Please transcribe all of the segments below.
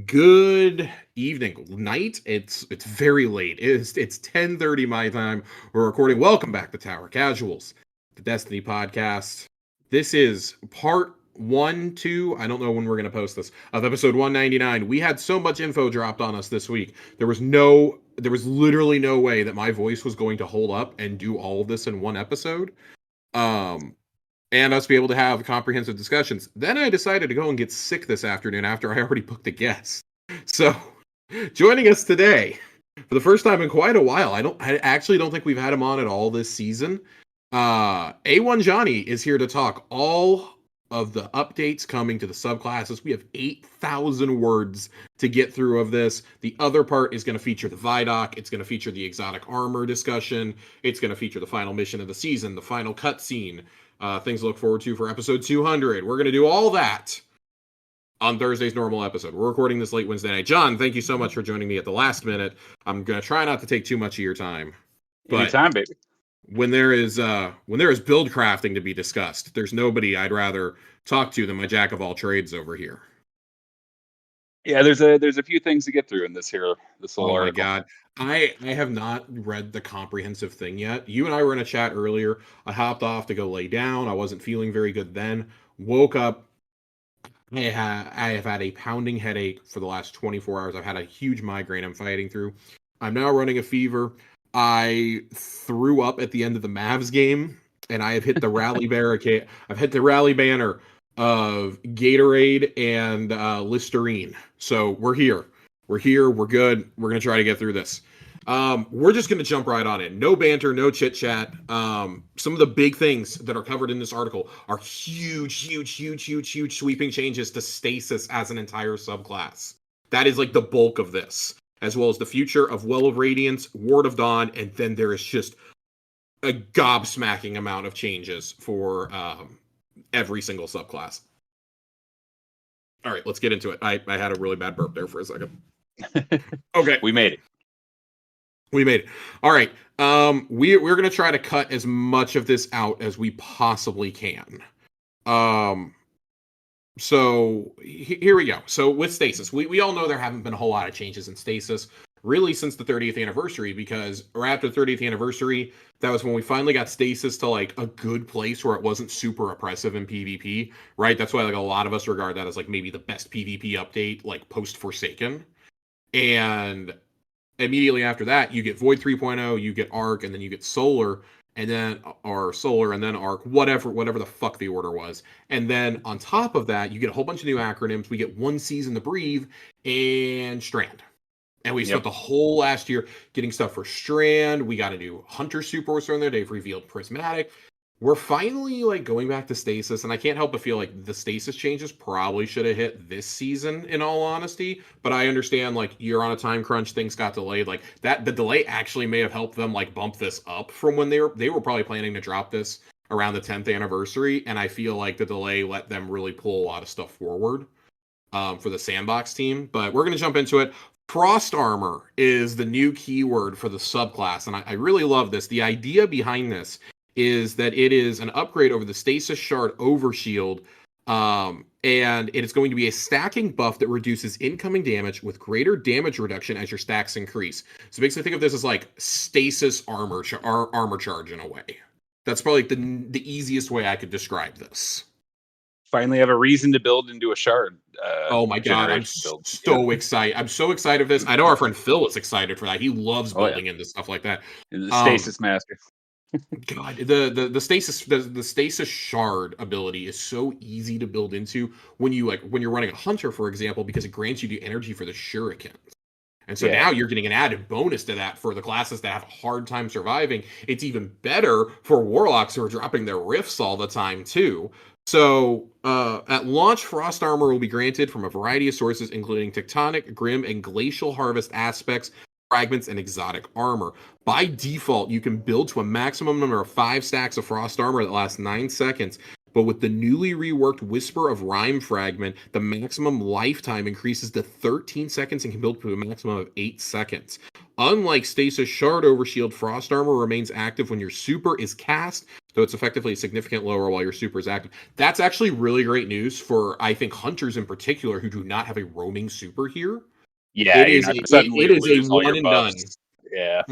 Good evening, night. It's very late. It's 10:30 my time. We're recording. Welcome back to Tower Casuals, the Destiny podcast. This is part 1, 2. I don't know when we're gonna post this of episode 199. We had so much info dropped on us this week. There was literally no way that my voice was going to hold up and do all of this in one episode. Um, and us be able to have comprehensive discussions. Then I decided to go and get sick this afternoon after I already booked a guest. So, joining us today for the first time in quite a while. I actually don't think we've had him on at all this season. A1Jonnny is here to talk all of the updates coming to the subclasses. We have 8,000 words to get through of this. The other part is going to feature the Vidoc. It's going to feature the exotic armor discussion. It's going to feature the final mission of the season, the final cutscene. Things to look forward to for episode 200. We're going to do all that on Thursday's normal episode. We're recording this late Wednesday night. John, thank you so much for joining me at the last minute. I'm going to try not to take too much of your time. But anytime, baby. When there is build crafting to be discussed, there's nobody I'd rather talk to than my jack of all trades over here. Yeah, there's a few things to get through in this whole article. My god. I have not read the comprehensive thing yet. You and I were in a chat earlier. I hopped off to go lay down. I wasn't feeling very good then. Woke up. I have had a pounding headache for the last 24 hours. I've had a huge migraine I'm fighting through. I'm now running a fever. I threw up at the end of the Mavs game, and I have hit the rally barricade. I've hit the rally banner of Gatorade and Listerine. So we're here. We're here. We're good. We're going to try to get through this. We're just going to jump right on it. No banter, no chit chat. Some of the big things that are covered in this article are huge sweeping changes to Stasis as an entire subclass. That is like the bulk of this, as well as the future of Well of Radiance, Ward of Dawn, and then there is just a gobsmacking amount of changes for every single subclass. All right, let's get into it. I had a really bad burp there for a second. Okay. We made it. All right. We're going to try to cut as much of this out as we possibly can. So here we go. So with Stasis, we all know there haven't been a whole lot of changes in Stasis really since the 30th anniversary, because after the 30th anniversary, that was when we finally got Stasis to like a good place where it wasn't super oppressive in PvP, right? That's why like a lot of us regard that as like maybe the best PvP update like post Forsaken. And immediately after that, you get Void 3.0, you get Arc, and then you get Solar, and then Arc, whatever the fuck the order was. And then on top of that, you get a whole bunch of new acronyms. We get one season to breathe and Strand. And we spent the whole last year getting stuff for Strand. We got a new Hunter Super was thrown there. They've revealed Prismatic. We're finally like going back to Stasis, and I can't help but feel like the Stasis changes probably should have hit this season, in all honesty. But I understand like you're on a time crunch, things got delayed. Like that, the delay actually may have helped them like bump this up from when they were probably planning to drop this around the 10th anniversary, and I feel like the delay let them really pull a lot of stuff forward for the Sandbox team. But we're gonna jump into it. Frost Armor is the new keyword for the subclass, and I really love this. The idea behind this is that it is an upgrade over the Stasis Shard Overshield, and it is going to be a stacking buff that reduces incoming damage with greater damage reduction as your stacks increase. So basically think of this as like Stasis armor charge in a way. That's probably like the easiest way I could describe this. Finally have a reason to build into a shard. Oh my god, I'm so excited. I'm so excited for this. I know our friend Phil is excited for that. He loves building into stuff like that. The Stasis Master. God, the stasis shard ability is so easy to build into when you're running a hunter, for example, because it grants you the energy for the shurikens. And so now you're getting an added bonus to that for the classes that have a hard time surviving. It's even better for warlocks who are dropping their rifts all the time too. So at launch, Frost Armor will be granted from a variety of sources, including Tectonic, Grim, and Glacial Harvest aspects, fragments, and exotic armor. By default, you can build to a maximum number of 5 stacks of Frost Armor that lasts 9 seconds. But with the newly reworked Whisper of Rime fragment, the maximum lifetime increases to 13 seconds and can build to a maximum of 8 seconds. Unlike Stasis Shard Overshield, Frost Armor remains active when your super is cast. though it's effectively a significant lower while your super is active. That's actually really great news for, I think, hunters in particular who do not have a roaming super here. Yeah, It you're is not a gonna it suddenly is a lose all one your and done. buffs. Yeah.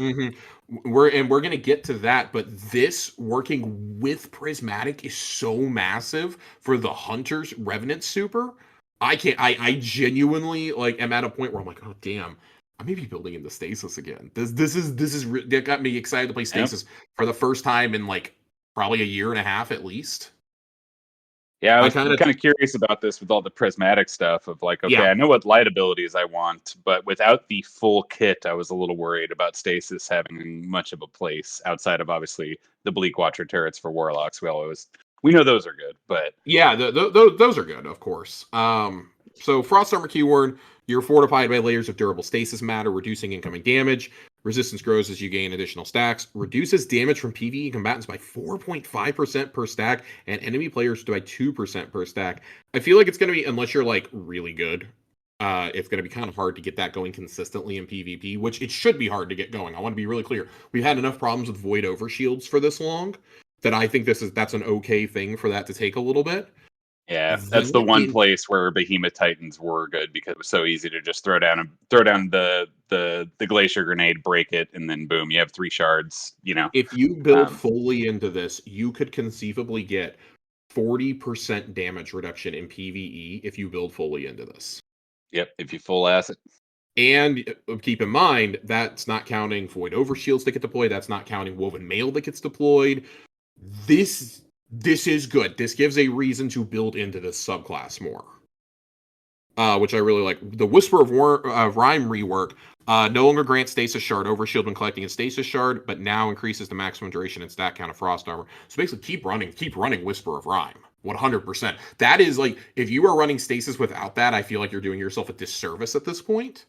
We're gonna get to that, but this working with Prismatic is so massive for the Hunter's Revenant super. I can't. I genuinely like am at a point where I'm like, oh damn, I may be building into Stasis again. That got me excited to play Yep. Stasis for the first time in like probably a year and a half at least. Yeah, I I was kind of kind of curious about this with all the prismatic stuff of like, okay, yeah. I know what light abilities I want, but without the full kit, I was a little worried about stasis having much of a place outside of obviously the Bleak Watcher turrets for warlocks. We know those are good, but Yeah, those are good, of course. So Frost Armor keyword, you're fortified by layers of durable stasis matter, reducing incoming damage. Resistance grows as you gain additional stacks. Reduces damage from PvE combatants by 4.5% per stack, and enemy players by 2% per stack. I feel like it's going to be, unless you're like really good, it's going to be kind of hard to get that going consistently in PvP, which it should be hard to get going. I want to be really clear. We've had enough problems with Void Overshields for this long that I think that's an okay thing for that to take a little bit. yeah, that's the That one in, place where Behemoth Titans were good because it was so easy to just throw down the glacier grenade, break it, and then boom, you have 3 shards. if you build Um, fully into this, you could conceivably get 40% damage reduction in PvE if you build fully into this. yep, if you full asset. And keep in mind, that's not counting Void Overshields that get deployed. That's not counting Woven Mail that gets deployed. This this is good. This gives a reason to build into this subclass more. Which I really like. The Whisper of Rhyme rework no longer grants Stasis Shard overshield when collecting a Stasis Shard, but now increases the maximum duration and stat count of Frost Armor. So basically, keep running Whisper of Rhyme. 100%. That is like, if you are running Stasis without that, I feel like you're doing yourself a disservice at this point.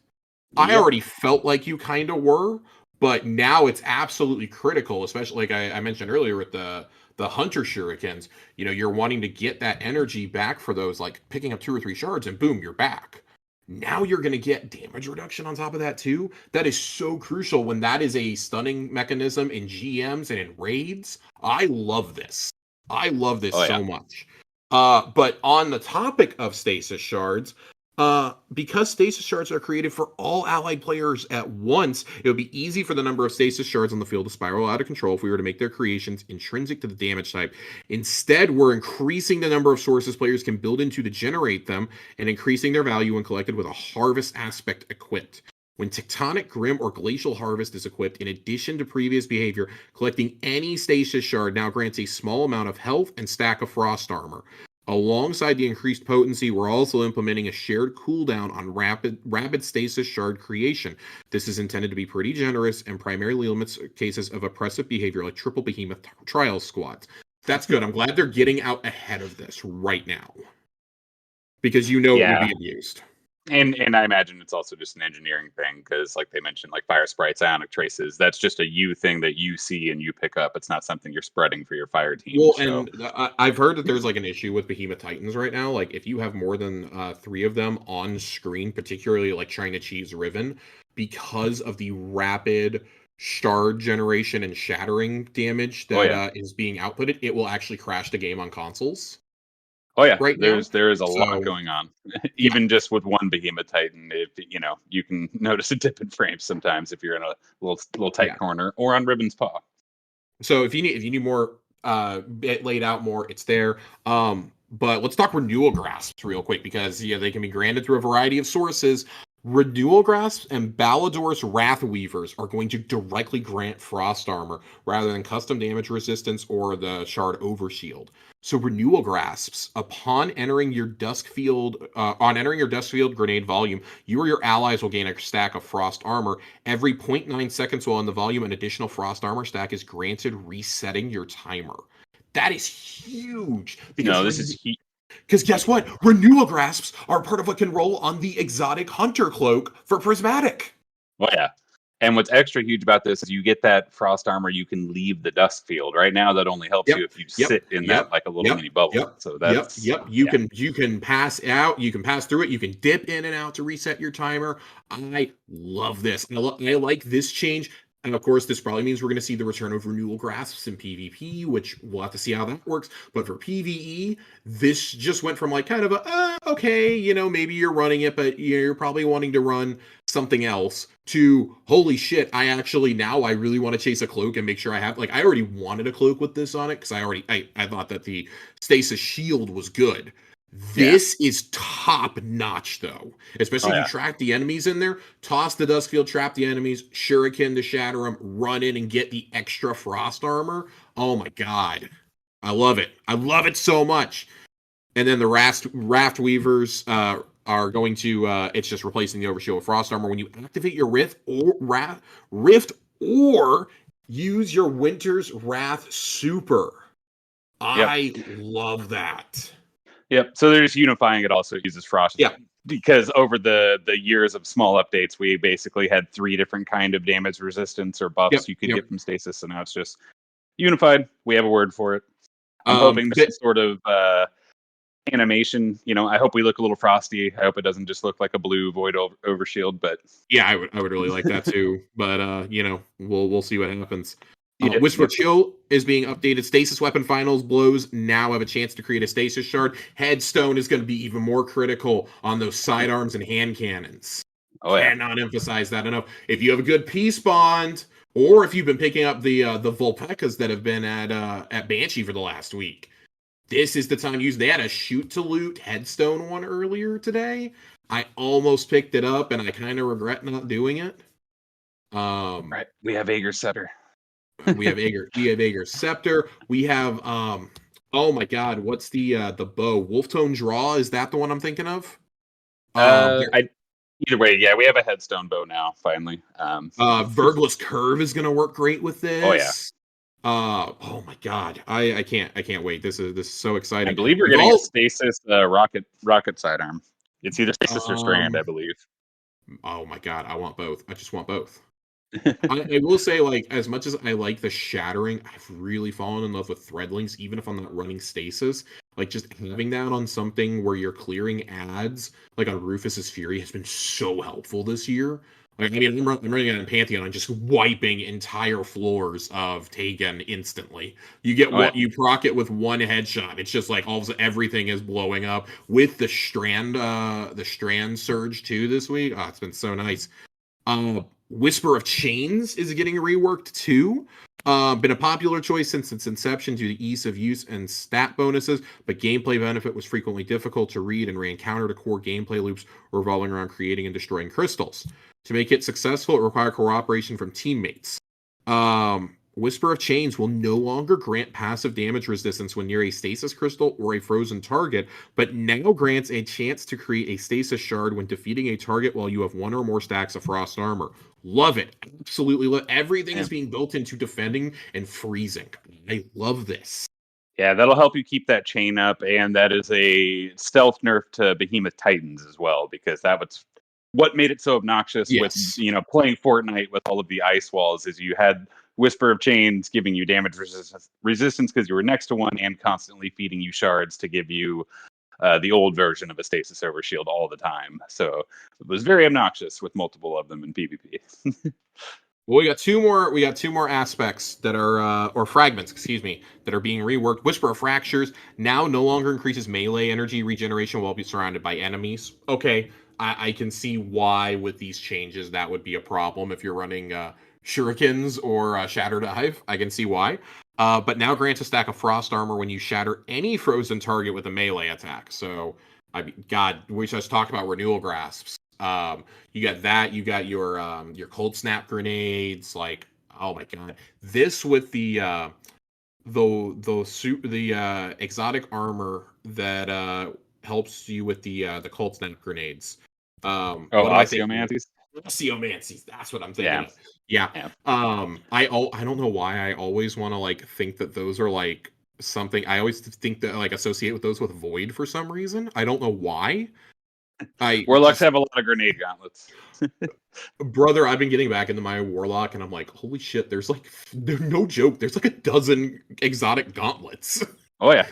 I Yep. already felt like you kind of were, but now it's absolutely critical, especially like I mentioned earlier with the hunter shurikens. You're wanting to get that energy back for those, like picking up 2 or 3 shards, and boom, you're back. Now you're going to get damage reduction on top of that too. That is so crucial when that is a stunning mechanism in GMs and in raids. I love this. I love this Oh yeah. so much. But on the topic of stasis shards, because stasis shards are created for all allied players at once, it would be easy for the number of stasis shards on the field to spiral out of control if we were to make their creations intrinsic to the damage type. Instead, we're increasing the number of sources players can build into to generate them and increasing their value when collected with a harvest aspect equipped. When Tectonic, Grim, or Glacial Harvest is equipped, in addition to previous behavior, collecting any stasis shard now grants a small amount of health and stack of frost armor. Alongside the increased potency, we're also implementing a shared cooldown on rapid stasis shard creation. This is intended to be pretty generous and primarily limits cases of oppressive behavior like triple behemoth trial squads. That's good. I'm glad they're getting out ahead of this right now because it would Yeah. be abused. And I imagine it's also just an engineering thing because, like they mentioned, like fire sprites, ionic traces. That's just a you thing that you see and you pick up. It's not something you're spreading for your fire team. Well, So and I've heard that there's like an issue with Behemoth Titans right now. Like, if you have more than 3 of them on screen, particularly like trying to cheese Riven, because of the rapid shard generation and shattering damage oh that yeah, is being outputted, it will actually crash the game on consoles oh yeah. right now. There is a lot So, going on. yeah, Even just with one behemoth titan, if you can notice a dip in frames sometimes if you're in a little tight yeah. corner or on Ribbon's paw. So if you need more laid out more, it's there. But let's talk renewal grasps real quick because they can be granted through a variety of sources. Renewal grasps and Ballador's Wrath Weavers are going to directly grant frost armor rather than custom damage resistance or the shard overshield. So renewal grasps, on entering your dusk field grenade volume, you or your allies will gain a stack of frost armor. Every zero point 0.9 seconds while in the volume, an additional frost armor stack is granted, resetting your timer. That is huge No, this is heat. because guess what? Renewal grasps are part of what can roll on the exotic hunter cloak for Prismatic. Oh yeah. And what's extra huge about this is you get that frost armor. You can leave the dust field. Right now, that only helps you Yep. if you Yep. sit in that Yep. like a little Yep. mini bubble. Yep. So Yep. that's Yep. You yeah. can pass out. You can pass through it. You can dip in and out to reset your timer. I love this. I like this change. And of course, this probably means we're going to see the return of renewal grasps in PvP, which we'll have to see how that works. But for PvE, this just went from like kind of a, okay, maybe you're running it, but you're probably wanting to run something else, to holy shit, now I really want to chase a cloak and make sure I have, like, I already wanted a cloak with this on it because I thought that the Stasis shield was good. Yeah. This is top notch, though. Especially Oh, if you yeah. track the enemies in there. Toss the Duskfield, trap the enemies, Shuriken to shatter them, run in and get the extra frost armor. Oh my god. I love it. I love it so much. And then the Raft Weavers are going to, it's just replacing the Overshield with frost armor. When you activate your Rift or use your Winter's Wrath Super. Yep. I love that. Yep. So they're just unifying it. Also uses frost. Yeah. Because over the years of small updates, we basically had 3 different kind of damage resistance or buffs you could get from Stasis. So now it's just unified. We have a word for it. I'm hoping there's some sort of animation. I hope we look a little frosty. I hope it doesn't just look like a blue void overshield. But yeah, I would really like that too. But we'll see what happens. Yep, Whisper Chill is being updated. Stasis Weapon Finals blows now have a chance to create a Stasis Shard. Headstone is going to be even more critical on those sidearms and hand cannons. Oh, yeah. Cannot emphasize that enough. If you have a good peace bond, or if you've been picking up the Volpecas that have been at Banshee for the last week, this is the time to use. They had a shoot to loot Headstone one earlier today. I almost picked it up, and I kind of regret not doing it. Right. We have Ager's Scepter. We have Ager's Scepter. We have oh my god, what's the bow? Wolftone Draw, is that the one I'm thinking of? Either way, yeah, we have a Headstone bow now, finally. Vergless Curve is gonna work great with this. Oh, yeah. Oh my god. I can't wait. This is so exciting. I believe we're getting a Stasis rocket sidearm. It's either Stasis or Strand, I believe. Oh my god, I want both. I just want both. I will say, like, as much as I like the shattering, I've really fallen in love with Threadlings, even if I'm not running Stasis. Like, just having that on something where you're clearing ads, like on Rufus's Fury, has been so helpful this year. Like, I mean, I'm running it in Pantheon and just wiping entire floors of Tegan instantly. You get you proc it with one headshot. It's just like all of a sudden everything is blowing up with the strand surge too this week. Oh, it's been so nice. Whisper of Chains is getting reworked too. Been a popular choice since its inception due to ease of use and stat bonuses, but gameplay benefit was frequently difficult to read and ran counter to core gameplay loops revolving around creating and destroying crystals. To make it successful, it required cooperation from teammates. Whisper of Chains will no longer grant passive damage resistance when near a stasis crystal or a frozen target, but now grants a chance to create a stasis shard when defeating a target while you have one or more stacks of frost armor. Love it. Absolutely love it. Everything is being built into defending and freezing. I love this. Yeah, that'll help you keep that chain up, and that is a stealth nerf to Behemoth Titans as well, because that was what made it so obnoxious with playing Fortnite with all of the ice walls, is you had Whisper of Chains giving you damage resistance because you were next to one, and constantly feeding you shards to give you the old version of a Stasis Overshield all the time. So it was very obnoxious with multiple of them in PvP. Well, we got two more aspects that are or fragments, excuse me, that are being reworked. Whisper of Fractures now no longer increases melee energy regeneration while being surrounded by enemies. Okay, I can see why with these changes that would be a problem if you're running shurikens or shatter dive. I can see why. But now grants a stack of frost armor when you shatter any frozen target with a melee attack. So, I mean, God, we just talked about renewal grasps. You got that. You got your cold snap grenades. Like, oh my God, this with the exotic armor that helps you with the cold snap grenades. What am I thinking? Osteomancies. That's what I'm thinking of. Yeah. I don't know why I always want to like think that those are like something. I always think that like associate with those with void for some reason. I don't know why. Warlocks have a lot of grenade gauntlets. Brother, I've been getting back into my Warlock, and I'm like, holy shit, there's no joke. There's like a dozen exotic gauntlets. Oh, yeah.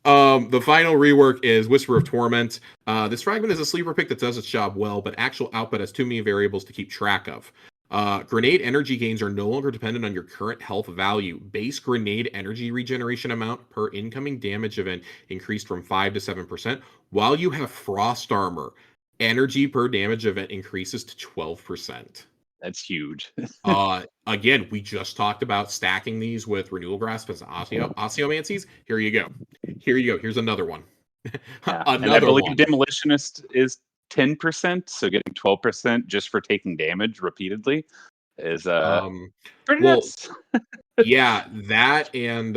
The final rework is Whisper of Torment. This fragment is a sleeper pick that does its job well, but actual output has too many variables to keep track of. Grenade energy gains are no longer dependent on your current health value. Base grenade energy regeneration amount per incoming damage event increased from 5 to 7%. While you have frost armor, energy per damage event increases to 12%. That's huge. Again, we just talked about stacking these with Renewal Grasp as Osteomancies. Here you go. Here you go. Here's another one. Yeah, and I Another believe one. Demolitionist is 10%, so getting 12% just for taking damage repeatedly is Um, pretty well, nuts. yeah, that and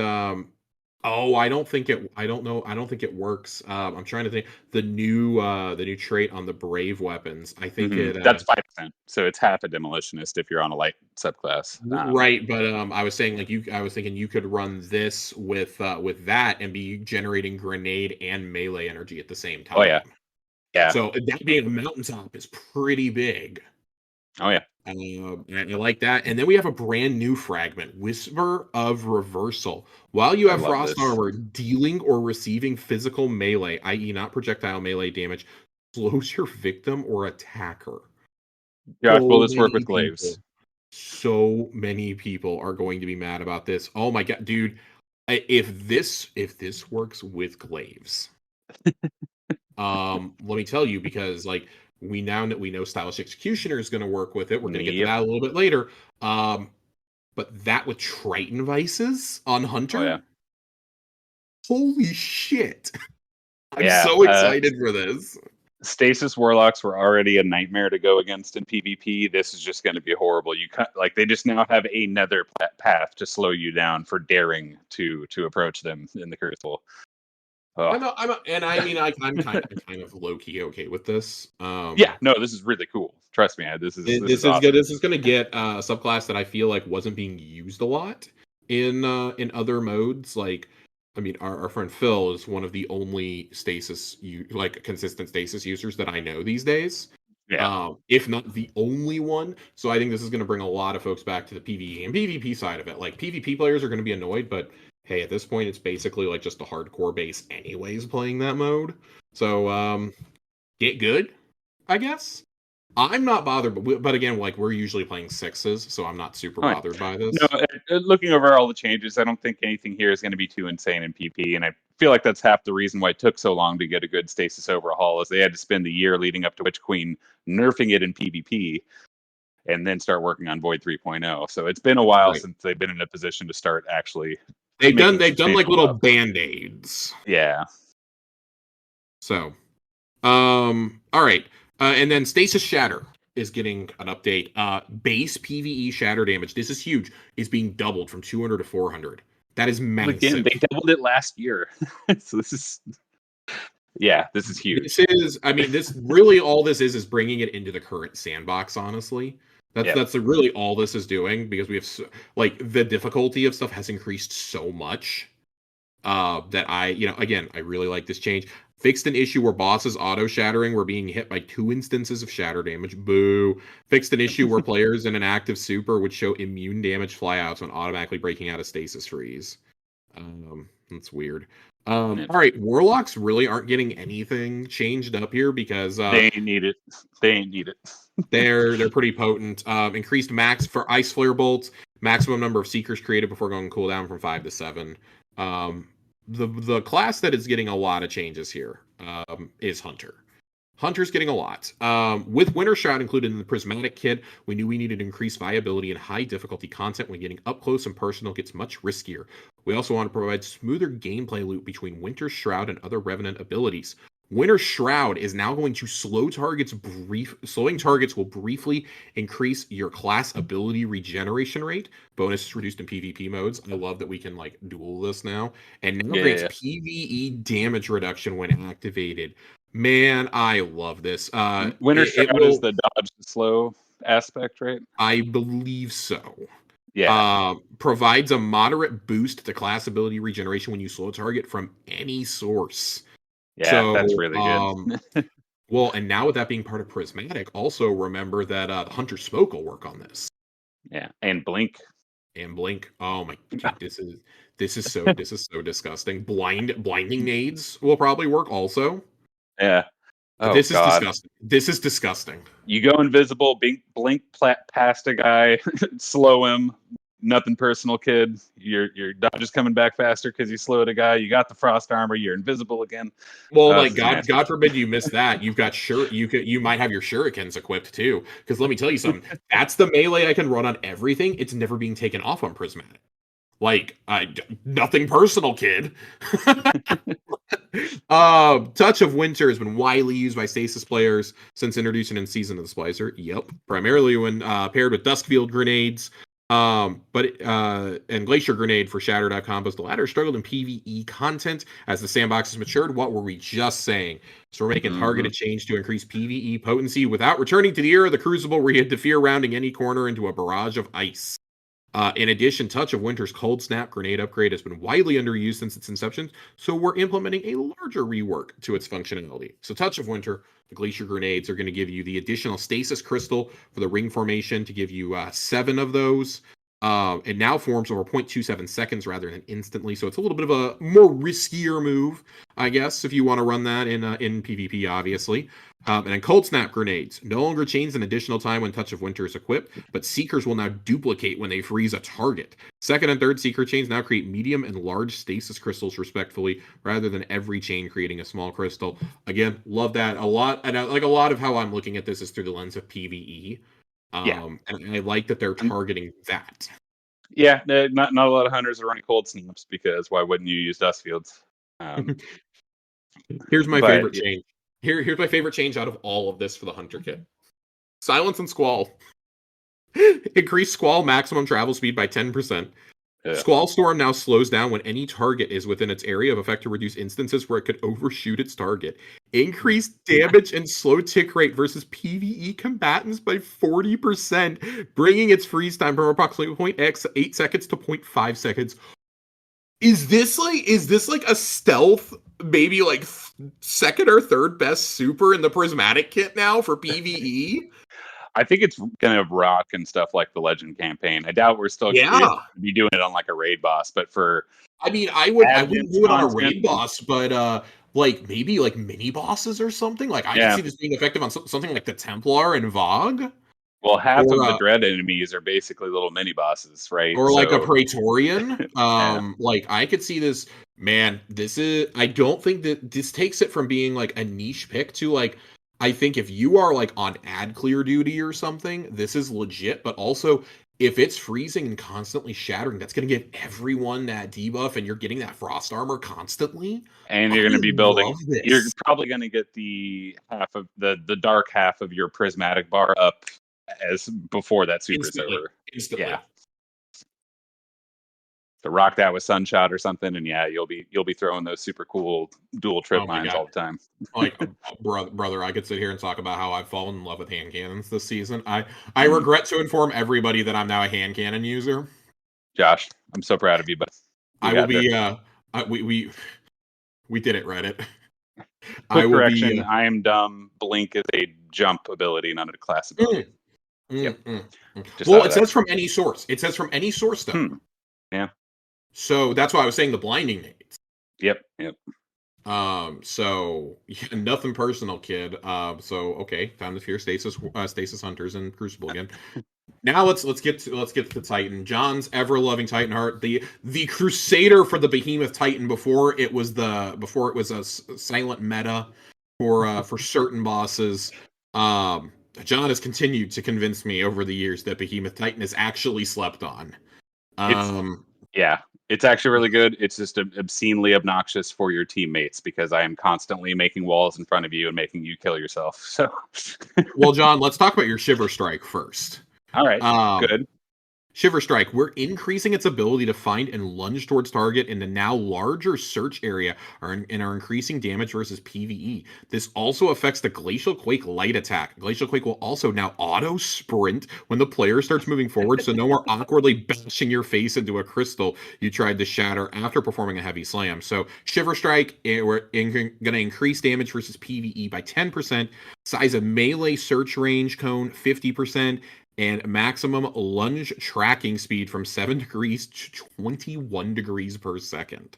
oh, I don't know. I don't think it works. I'm trying to think the new trait on the brave weapons. I think it That's 5%, so it's half a Demolitionist if you're on a light subclass. right, but I was saying I was thinking you could run this with that and be generating grenade and melee energy at the same Oh yeah, time. yeah. So that being a mountaintop is pretty big. Oh yeah. I like that. And then we have a brand new fragment, Whisper of Reversal. While you I have love Frost this. Armor, dealing or receiving physical melee, i.e., not projectile melee damage, slows your victim or attacker. Josh, will So this work with many glaives? people, so many people are going to be mad about this. Oh my god, dude! If this works with glaives, let me tell you, because like we know Stylish Executioner is going to work with it. We're going to get to Yep. that a little bit later. But that with Triton Vices on Oh yeah. Hunter, holy shit! I'm Yeah. so excited for this. Stasis Warlocks were already a nightmare to go against in PvP. This is just going to be horrible. Like they just now have another path to slow you down for daring to approach them in the Crucible. Oh. And I mean, I'm kind of low key okay with this. Yeah, no, this is really cool. Trust me, this is This is good. awesome. This is going to get a subclass that I feel like wasn't being used a lot in other modes. Like, I mean, our friend Phil is one of the only like consistent stasis users that I know these days. Yeah, If not the only one. So I think this is going to bring a lot of folks back to the PvE and PvP side of it. Like PvP players are going to be annoyed, but hey, at this point, it's basically like just a hardcore base, anyways, playing that mode. So get good, I guess. I'm not bothered, but again, like we're usually playing sixes, so I'm not super oh, yeah. bothered by No, this. looking over all the changes, I don't think anything here is going to be too insane in PP, and I feel like that's half the reason why it took so long to get a good Stasis overhaul, is they had to spend the year leading up to Witch Queen nerfing it in PvP, and then start working on Void 3.0. So it's been a while Right. since they've been in a position to start actually They've done making they've done like substantial little updates. band-aids. Yeah. So, all right. And then Stasis Shatter is getting an update. Base PvE shatter damage, this is huge, is being doubled from 200 to 400. That is Well, again, they massive. doubled it last year. So this is This huge. is, I mean, this really all this is bringing it into the current sandbox. Honestly, Yep. that's really all this is doing, because we have like the difficulty of stuff has increased so much that again, I really like this change. Fixed an issue where bosses auto shattering were being hit by 2 instances of shatter damage. Boo. Fixed an issue where players in an active super would show immune damage flyouts when automatically breaking out of stasis freeze. That's weird. Yeah. All right, warlocks really aren't getting anything changed up here because They ain't need it. They ain't need it. they're pretty potent. Increased max for ice flare bolts, maximum number of seekers created before going cooldown from 5 to 7. Um, the class that is getting a lot of changes here is Hunter. Hunter's getting a lot. With Winter Shroud included in the Prismatic kit, we knew we needed increased viability and high difficulty content when getting up close and personal gets much riskier. We also want to provide smoother gameplay loop between Winter Shroud and other Revenant abilities. Winter Shroud is now going to slowing targets will briefly increase your class ability regeneration rate. Bonus is reduced in PvP modes. I love that we can like duel this now. And now grants Yeah. PvE damage reduction when activated. Man, I love this. Winter It Shroud is will, the dodge the slow aspect, right? I believe so. Yeah. Provides a moderate boost to class ability regeneration when you slow a target from any source. Yeah, that's So, really good. well, and now with that being part of Prismatic, also remember that the Hunter Smoke will work on this. Yeah. And Blink. And Blink. Oh my dude, this is so disgusting. Blinding nades will probably work also. Yeah. Oh This is God. disgusting. This is disgusting. You go invisible, blink past a guy, slow him. Nothing personal, kid. Your dodge is coming back faster because you slowed a guy. You got the frost armor. You're invisible again. Well, This like is nasty. God forbid you miss that. You've got you might have your shurikens equipped too. Because let me tell you something. That's the melee I can run on everything. It's never being taken off on Prismatic. Like, nothing personal, kid. Touch of Winter has been widely used by Stasis players since introducing in Season of the Splicer. Yep, primarily when paired with Duskfield grenades. And Glacier Grenade for Shatter combos. The latter struggled in PvE content as the sandbox has matured. What were we just saying? So we're making targeted change to increase PvE potency without returning to the era of the Crucible, where you had to fear rounding any corner into a barrage of ice. In addition, Touch of Winter's Cold Snap grenade upgrade has been widely underused since its inception, so we're implementing a larger rework to its functionality. So Touch of Winter, the Glacier grenades are going to give you the additional Stasis crystal for the ring formation to give you 7 of those. It now forms over 0.27 seconds rather than instantly, so it's a little bit of a more riskier move, I guess, if you want to run that in PvP, obviously. And then Cold Snap grenades no longer chains an additional time when Touch of Winter is equipped, but Seekers will now duplicate when they freeze a target. Second and third Seeker chains now create medium and large stasis crystals, respectively, rather than every chain creating a small crystal. Again, love that a lot. And like a lot of how I'm looking at this is through the lens of PvE. And I like that they're targeting that. Yeah, not a lot of hunters are running cold snaps because why wouldn't you use Dustfields? Here's my favorite change. Here's my favorite change out of all of this for the Hunter kit. Silence and Squall. Increase Squall maximum travel speed by 10%. Yeah. Squall Storm now slows down when any target is within its area of effect to reduce instances where it could overshoot its target. Increase damage and slow tick rate versus PvE combatants by 40%, bringing its freeze time from approximately 0.8 seconds to 0.5 seconds. Is this like a stealth, maybe like second or third best super in the Prismatic kit now for PvE? I think it's gonna rock and stuff like the Legend campaign. I doubt we're still gonna be doing it on like a raid boss, but for I wouldn't do it on a raid boss, but like maybe like mini bosses or something. Like I can see this being effective on something like the Templar and Vogue. Well, half of the dread enemies are basically little mini bosses, right? Or like a Praetorian. Like I could see this. Man, I don't think that this takes it from being like a niche pick to like. I think if you are like on ad clear duty or something, this is legit. But also, if it's freezing and constantly shattering, that's going to give everyone that debuff, and you're getting that frost armor constantly. And you're going to be building. You're probably going to get the half of the dark half of your prismatic bar up as before that super's over. Instantly. Yeah. To rock that with Sunshot or something, and you'll be throwing those super cool dual trip lines all the time. Like brother, I could sit here and talk about how I've fallen in love with hand cannons this season. I regret to inform everybody that I'm now a hand cannon user. Josh, I'm so proud of you, but I will be. We did it, Reddit. Quick correction: I am dumb. Blink is a jump ability, not a class ability. Well, it says from any source. It says from any source, though. Yeah. So that's why I was saying the blinding nades. Yep. So nothing personal, kid. So okay, time to fear stasis hunters and Crucible again. Now let's get to the Titan. John's ever loving Titan heart, the crusader for the Behemoth Titan before it was a silent meta for certain bosses. John has continued to convince me over the years that Behemoth Titan is actually slept on. It's actually really good. It's just obscenely obnoxious for your teammates because I am constantly making walls in front of you and making you kill yourself. So, well, John, let's talk about your Shiver Strike first. All right, good. Shiver Strike, we're increasing its ability to find and lunge towards target in the now larger search area and are increasing damage versus PvE. This also affects the Glacial Quake light attack. Glacial Quake will also now auto sprint when the player starts moving forward, so no more awkwardly bashing your face into a crystal you tried to shatter after performing a heavy slam. So Shiver Strike, we're going to increase damage versus PvE by 10%, size of melee search range cone 50%, and maximum lunge tracking speed from 7 degrees to 21 degrees per second.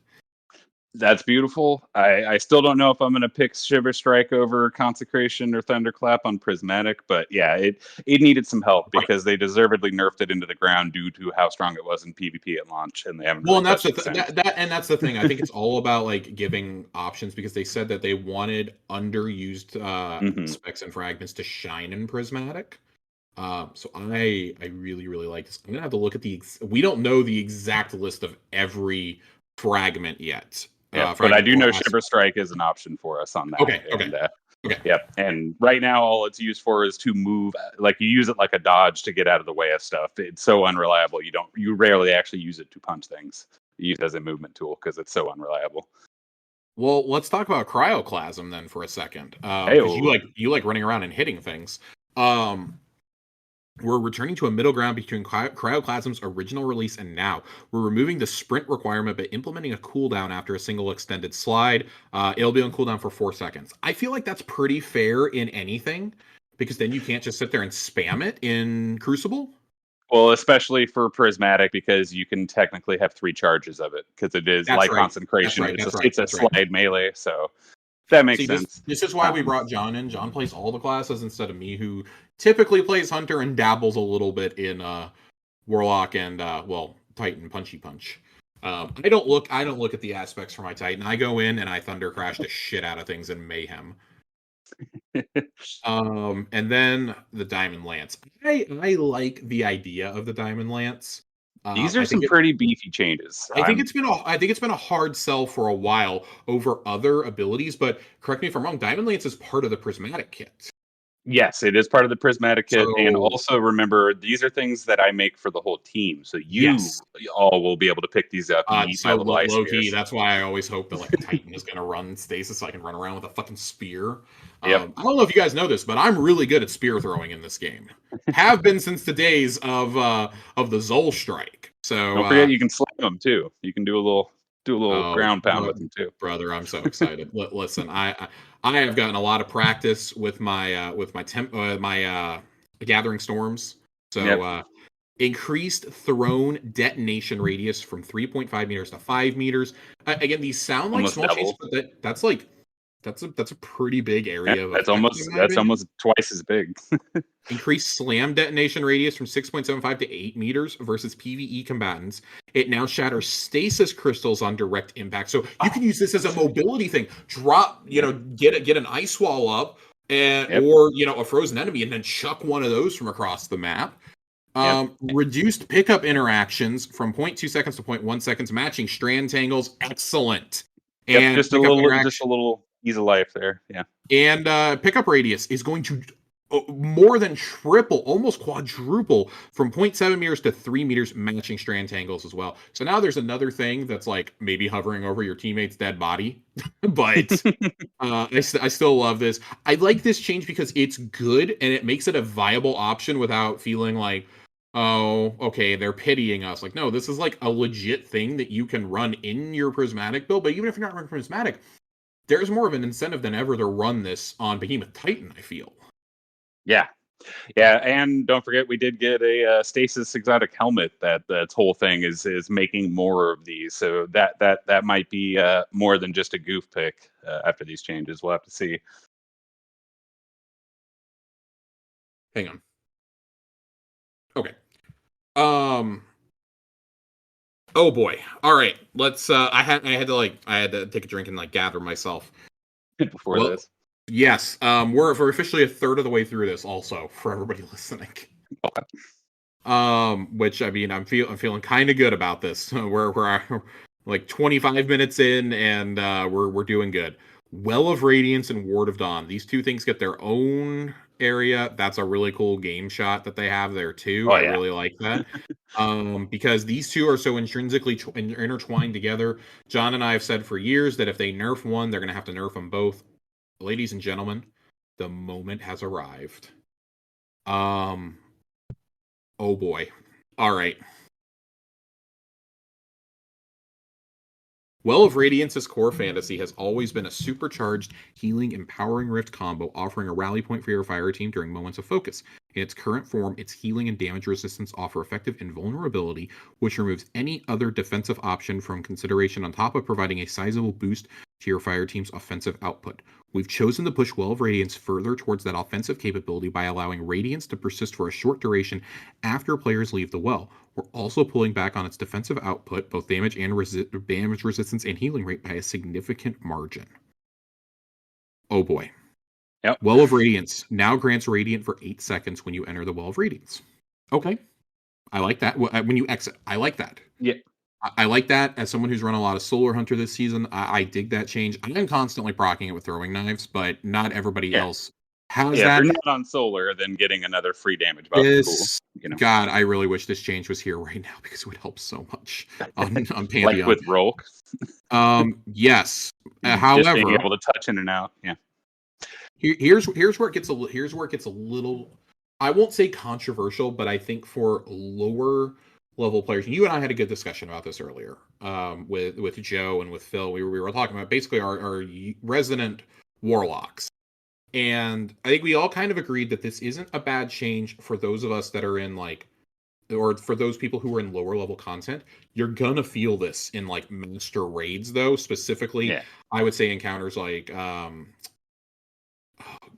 That's beautiful. I still don't know if I'm going to pick Shiver Strike over Consecration or Thunderclap on Prismatic, but yeah, it needed some help Right. because they deservedly nerfed it into the ground due to how strong it was in PvP at launch, and they haven't Well, really and that's touched the it since. that's the thing. I think it's all about like giving options because they said that they wanted underused Hmm. specs and fragments to shine in Prismatic. So I really really like this. I'm gonna have to look at we don't know the exact list of every fragment yet. Yep, but I Fragment do or know aspect. Shiver Strike is an option for us on that, Okay, okay, and okay. yep. And right now, all it's used for is to move. Like you use it like a dodge to get out of the way of stuff. It's so unreliable. You rarely actually use it to punch things. You use it as a movement tool because it's so unreliable. Well, let's talk about Cryoclasm then for a second, Hey, because you like running around and hitting things. Um, We're returning to a middle ground between Cryoclasm's original release and now. We're removing the sprint requirement but implementing a cooldown after a single extended slide. It'll be on cooldown for 4 seconds. I feel like that's pretty fair in anything because then you can't just sit there and spam it in Crucible. well, especially for Prismatic because you can technically have 3 charges of it because it is That's like right. That's Consecration. right. That's right. It's a That's right. slide melee, so that makes See, this sense. this is why we Um, brought John in. John plays all the classes instead of me, who typically plays Hunter and dabbles a little bit in Warlock and well, Titan Punchy Punch. I don't look at the aspects for my Titan. I go in and I thunder crash the shit out of things in mayhem. And then the Diamond Lance. I like the idea of the Diamond Lance. these are some pretty beefy changes. I think it's been a hard sell for a while over other abilities, but correct me if I'm wrong, Diamond Lance is part of the Prismatic kit. Yes, it is part of the Prismatic kit, and So also remember these are things that I make for the whole team, so you yes. all will be able to pick these up and eat my So little ice low key, spears. that's why I always hope that like a Titan is gonna run Stasis so I can run around with a fucking spear. Yep. I don't know if you guys know this, but I'm really good at spear throwing in this game. Have been since the days of the Zol strike. So Don't forget you can slam them too. You can do a little oh ground pound with them too. brother, I'm so excited. Listen, I have gotten a lot of practice with my gathering storms. So Yep. increased thrown detonation radius from 3.5 meters to 5 meters. Again, these sound like Almost small changes, double. but that's like that's a pretty big Yeah, area of effect in my that's opinion. almost twice as big. Increased slam detonation radius from 6.75 to 8 meters versus PvE combatants. It now shatters stasis crystals on direct impact. So you can use this as a mobility thing. Drop, Yep. get an ice wall up and Yep. or a frozen enemy and then chuck one of those from across the map. Yep. Reduced pickup interactions from 0.2 seconds to 0.1 seconds, matching strand tangles. Excellent. Yep. And pickup Just a interaction little ease of life there. Yeah. and pickup radius is going to more than triple, almost quadruple from 0.7 meters to 3 meters, matching strand tangles as well. So now there's another thing that's like maybe hovering over your teammate's dead body, but I still love this. I like this change because it's good and it makes it a viable option without feeling like, oh, okay, they're pitying us. Like, no, this is like a legit thing that you can run in your Prismatic build. But even if you're not running Prismatic, there's more of an incentive than ever to run this on Behemoth Titan, I feel. Yeah. Yeah, and don't forget we did get a Stasis exotic helmet that's whole thing is making more of these. So that might be more than just a goof pick after these changes. We'll have to see. Hang on. Okay. Um. Oh boy. All right. Let's. I had to take a drink and like gather myself. Before Well, this. yes. We're officially a third of the way through this. Also, for everybody listening. Which I mean, I'm feeling kind of good about this. We're like 25 minutes in, and we're doing good. Well of Radiance and Ward of Dawn. These two things get their own area. That's a really cool game shot that they have there too. Oh I yeah. really like that. Because these two are so intrinsically intertwined together. John and I have said for years that if they nerf one, they're going to have to nerf them both. Ladies and gentlemen, the moment has arrived. Um, oh boy. All right. Well of Radiance's core fantasy has always been a supercharged, healing, empowering rift combo, offering a rally point for your fire team during moments of focus. In its current form, its healing and damage resistance offer effective invulnerability, which removes any other defensive option from consideration on top of providing a sizable boost to your fire team's offensive output. We've chosen to push Well of Radiance further towards that offensive capability by allowing Radiance to persist for a short duration after players leave the well. We're also pulling back on its defensive output, both damage and damage resistance and healing rate, by a significant margin. Oh boy. Yep. Well of Radiance now grants Radiant for 8 seconds when you enter the Well of Radiance. Okay. I like that. When you exit, I like that. Yeah. I like that. As someone who's run a lot of Solar Hunter this season, I dig that change. I'm constantly proccing it with throwing knives, but not everybody else has that. If you're not on Solar, then getting another free damage buff is cool. You know? God, I really wish this change was here right now because it would help so much on Pantheon. Like with Rolk. Yes. However, just being able to touch in and out. Yeah. Here's where it gets a little, I won't say controversial, but I think for lower level players, and you and I had a good discussion about this earlier, with Joe and with Phil. We were talking about basically our resident warlocks, and I think we all kind of agreed that this isn't a bad change for those of us that are in or for those people who are in lower level content. You're gonna feel this in like master raids, though. Specifically, I would say encounters like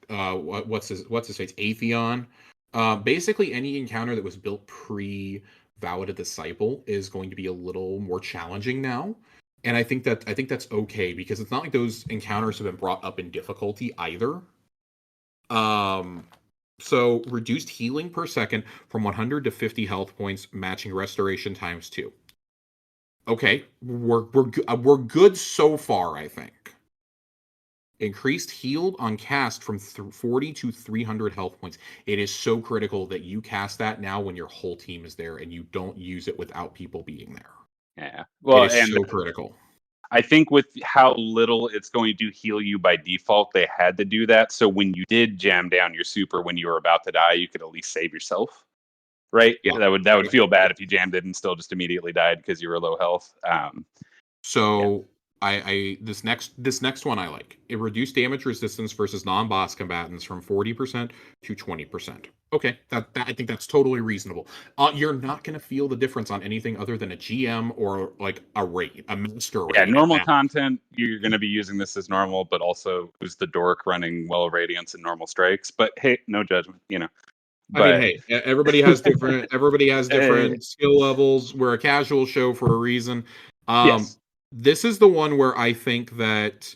what's his face, Atheon. Basically any encounter that was built pre Vow of the Disciple is going to be a little more challenging now, and I think that's okay, because it's not like those encounters have been brought up in difficulty either. So reduced healing per second from 100 to 50 health points, matching restoration times 2. Okay, we're good so far, I think. Increased healed on cast from 40 to 300 health points. It is so critical that you cast that now when your whole team is there and you don't use it without people being there. Yeah. Well, it is so critical. I think with how little it's going to heal you by default, they had to do that. So when you did jam down your super when you were about to die, you could at least save yourself. Right? Yeah. That would feel bad if you jammed it and still just immediately died because you were low health. This next one I like. It reduced damage resistance versus non-boss combatants from 40% to 20%. Okay, that I think that's totally reasonable. You're not going to feel the difference on anything other than a GM or like a raid, a master raid. Yeah, normal content, you're going to be using this as normal, but also who's the dork running Well of Radiance and normal strikes. But hey, no judgment, you know. But, I mean, hey, everybody has different skill levels. We're a casual show for a reason. Yes. This is the one where I think that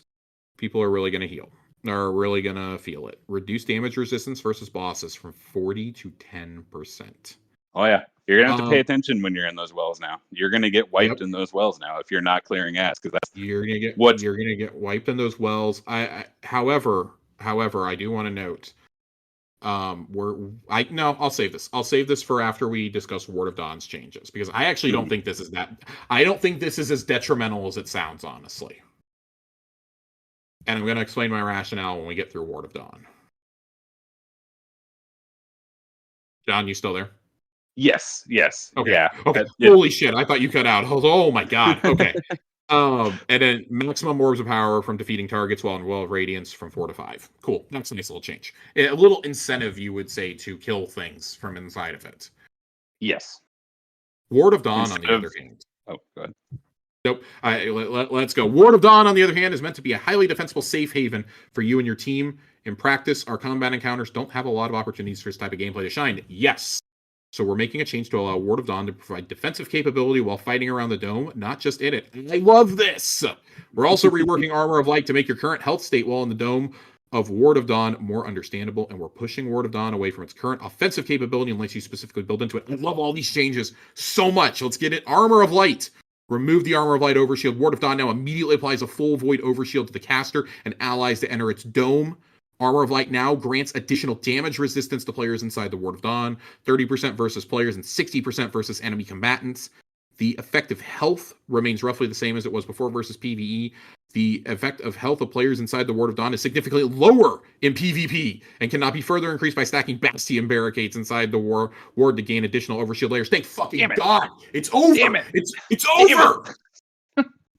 people are really going to heal. Are really going to feel it. Reduce damage resistance versus bosses from 40 to 10%. Oh, yeah. You're going to have to pay attention when you're in those wells now. You're going to get wiped in those wells now if you're not clearing ass, because that's you're going to get wiped in those wells. However, I do want to note, I'll save this. I'll save this for after we discuss Ward of Dawn's changes, because I actually don't think this is I don't think this is as detrimental as it sounds, honestly. And I'm going to explain my rationale when we get through Ward of Dawn. John, you still there? Yes. Okay. Yeah. Okay. Holy shit! I thought you cut out. Oh my god. Okay. And then maximum orbs of power from defeating targets while in Well of Radiance from 4 to 5. Cool. That's a nice little change. A little incentive, you would say, to kill things from inside of it. Yes. Ward of Dawn, on the other hand. Oh, go ahead. Nope. Let's go. Ward of Dawn, on the other hand, is meant to be a highly defensible safe haven for you and your team. In practice, our combat encounters don't have a lot of opportunities for this type of gameplay to shine. Yes. So we're making a change to allow Ward of Dawn to provide defensive capability while fighting around the dome, not just in it. I love this! We're also reworking Armor of Light to make your current health state while in the dome of Ward of Dawn more understandable, and we're pushing Ward of Dawn away from its current offensive capability unless you specifically build into it. I love all these changes so much. Let's get it. Armor of Light. Remove the Armor of Light overshield. Ward of Dawn now immediately applies a full void overshield to the caster and allies to enter its dome. Armor of Light now grants additional damage resistance to players inside the Ward of Dawn, 30% versus players and 60% versus enemy combatants. The effective health remains roughly the same as it was before versus PvE. The effect of health of players inside the Ward of Dawn is significantly lower in PvP and cannot be further increased by stacking Bastion barricades inside the ward to gain additional overshield layers. Thank fucking God! It's over! Damn it. It's over!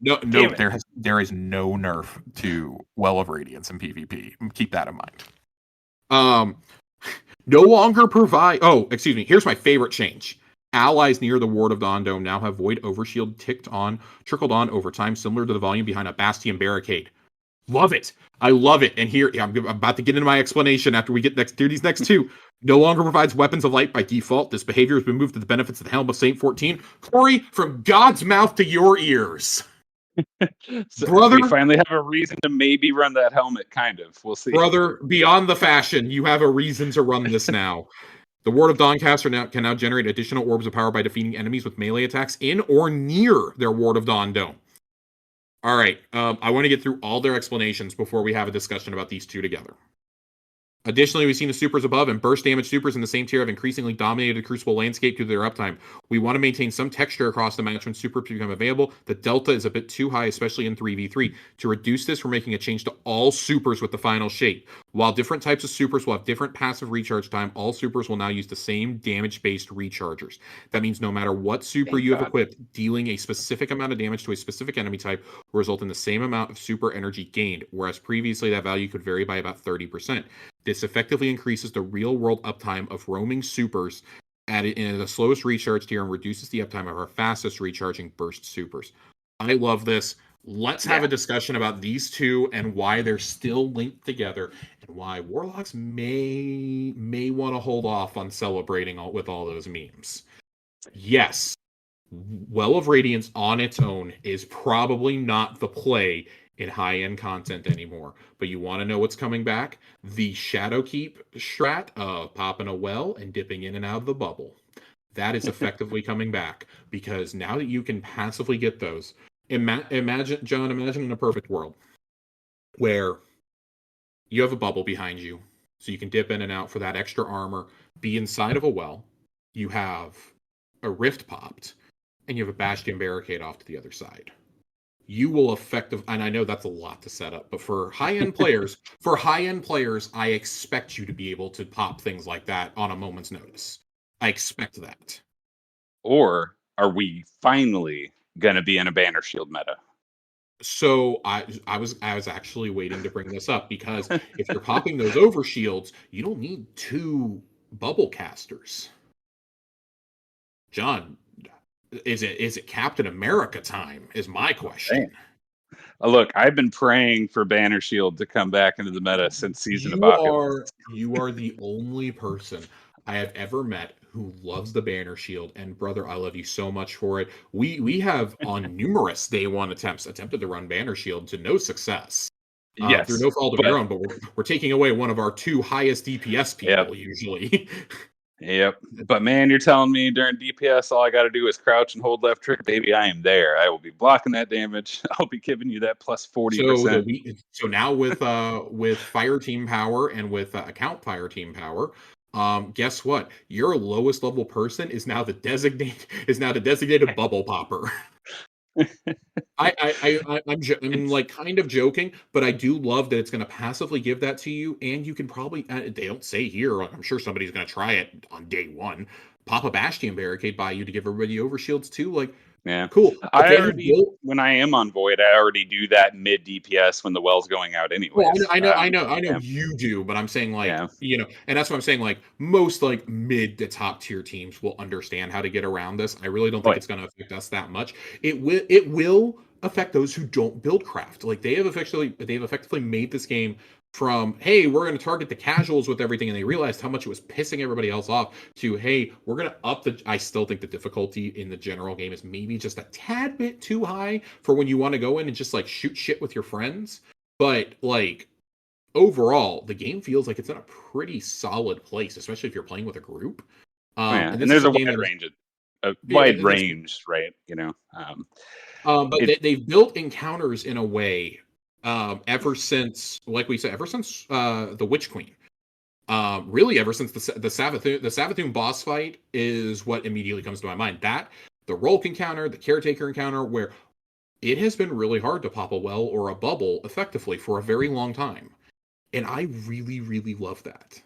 No, Damn there is no nerf to Well of Radiance in PvP. Keep that in mind. No longer provide. Oh, excuse me. Here's my favorite change. Allies near the Ward of Dawn Dome now have Void Overshield trickled on over time, similar to the volume behind a Bastion barricade. Love it. I love it. And here, I'm about to get into my explanation after we get next through these next two. No longer provides weapons of light by default. This behavior has been moved to the benefits of the Helm of Saint 14. Corey, from God's mouth to your ears. So Brother, we finally have a reason to maybe run that helmet, kind of. We'll see. brother, beyond the fashion, you have a reason to run this now. The Ward of Dawncaster can now generate additional orbs of power by defeating enemies with melee attacks in or near their Ward of Dawn dome. All right, I want to get through all their explanations before we have a discussion about these two together. Additionally, we've seen the supers above and burst damage supers in the same tier have increasingly dominated the Crucible landscape due to their uptime. We want to maintain some texture across the match when supers become available. The delta is a bit too high, especially in 3v3. To reduce this, we're making a change to all supers with the final shape. While different types of supers will have different passive recharge time, all supers will now use the same damage-based rechargers. That means no matter what super Thank you have God. equipped, dealing a specific amount of damage to a specific enemy type will result in the same amount of super energy gained, whereas previously that value could vary by about 30%. This effectively increases the real-world uptime of roaming supers in the slowest recharge tier and reduces the uptime of our fastest recharging burst supers. I love this. Let's have a discussion about these two and why they're still linked together and why Warlocks may want to hold off on celebrating with all those memes. Yes, Well of Radiance on its own is probably not the play in high-end content anymore. But you want to know what's coming back? The Shadowkeep strat of popping a well and dipping in and out of the bubble. That is effectively coming back because now that you can passively get those, imagine, John, imagine in a perfect world where you have a bubble behind you so you can dip in and out for that extra armor, be inside of a well, you have a rift popped, and you have a bastion barricade off to the other side. You will and I know that's a lot to set up, but for high-end players, I expect you to be able to pop things like that on a moment's notice. I expect that. Or are we finally going to be in a banner shield meta? So I was actually waiting to bring this up because if you're popping those overshields, you don't need two bubble casters. John, is it Captain America time? Is my question. Look, I've been praying for Banner Shield to come back into the meta since Season of Opulence. You are the only person I have ever met who loves the Banner Shield, and brother, I love you so much for it. We have on numerous day one attempted to run Banner Shield to no success. Yes, through no fault of your own, but we're taking away one of our two highest DPS people usually. Yep. But man, you're telling me during DPS all I got to do is crouch and hold left trigger, baby. I am there. I will be blocking that damage. I'll be giving you that plus 40%. So now with fire team power and with account fire team power, guess what? Your lowest level person is now the designated bubble popper. I'm like kind of joking, but I do love that it's going to passively give that to you, and you can probably they don't say here. I'm sure somebody's going to try it on day one. Pop a Bastion barricade by you to give everybody overshields too. Like, yeah, cool. When I am on Void, I already do that mid DPS when the well's going out anyway. Well, I know you do, but I'm saying and that's what I'm saying. Like most like mid to top tier teams will understand how to get around this. I really don't think it's going to affect us that much. It will affect those who don't build craft. Like they've effectively made this game from, hey, we're going to target the casuals with everything, and they realized how much it was pissing everybody else off, to, hey, we're going to up I still think the difficulty in the general game is maybe just a tad bit too high for when you want to go in and just like shoot shit with your friends. But like overall, the game feels like it's in a pretty solid place, especially if you're playing with a group. And there's a wide range, right? But they've built encounters in a way ever since, like we said, the Witch Queen. Really, ever since the Savathun boss fight is what immediately comes to my mind. That the Rolk encounter, the Caretaker encounter, where it has been really hard to pop a well or a bubble effectively for a very long time. And I really, really love that.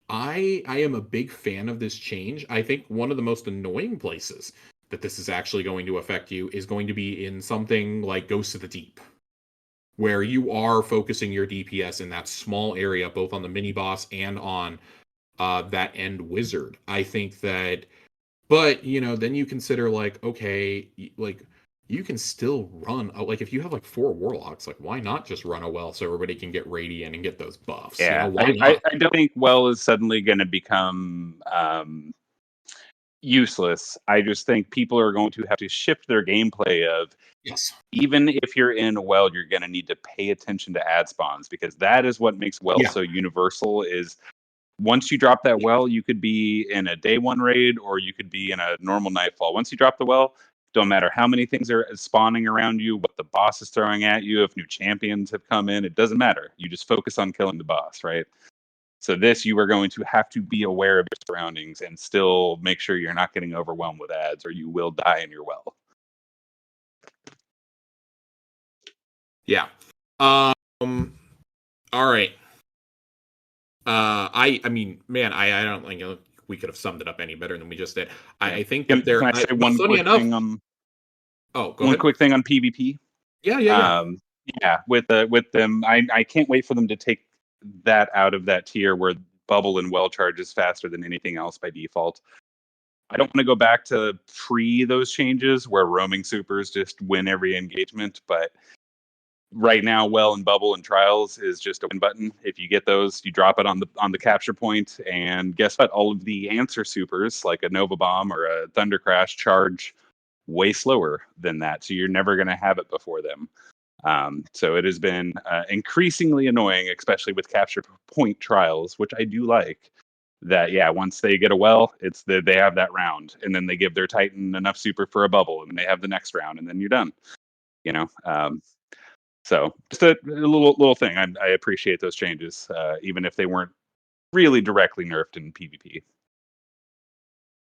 I am a big fan of this change. I think one of the most annoying places that this is actually going to affect you is going to be in something like Ghosts of the Deep, where you are focusing your DPS in that small area, both on the mini boss and on that end wizard. I think that, but then you consider like, okay, like you can still run like if you have like four warlocks, like why not just run a well so everybody can get radiant and get those buffs? Yeah, Why not? I don't think well is suddenly going to become useless. I just think people are going to have to shift their gameplay of Yes. even if you're in a well, you're going to need to pay attention to ad spawns because that is what makes well Yeah. so universal. Is once you drop that well, you could be in a day one raid or you could be in a normal nightfall. Once you drop the well, don't matter how many things are spawning around you, what the boss is throwing at you, if new champions have come in, it doesn't matter. You just focus on killing the boss, right? So this, you are going to have to be aware of your surroundings and still make sure you're not getting overwhelmed with ads, or you will die in your well. Yeah. All right. I mean, man, I don't think we could have summed it up any better than we just did. Yeah. I think Can, that there. can I say But one funny quick enough. thing on Oh, go one ahead. quick thing on PvP? Yeah. Yeah, with them, I can't wait for them to take that out of that tier where bubble and well charges faster than anything else by default. I don't want to go back to pre those changes where roaming supers just win every engagement, but right now, well and bubble and trials is just a win button. If you get those, you drop it on the capture point, and guess what? All of the answer supers like a Nova Bomb or a Thunder Crash charge way slower than that, so you're never going to have it before them. So it has been increasingly annoying, especially with capture point trials, which I do like. That yeah, once they get a well, it's that they have that round, and then they give their Titan enough super for a bubble, and they have the next round, and then you're done. You know, so just a little thing. I appreciate those changes, even if they weren't really directly nerfed in PvP.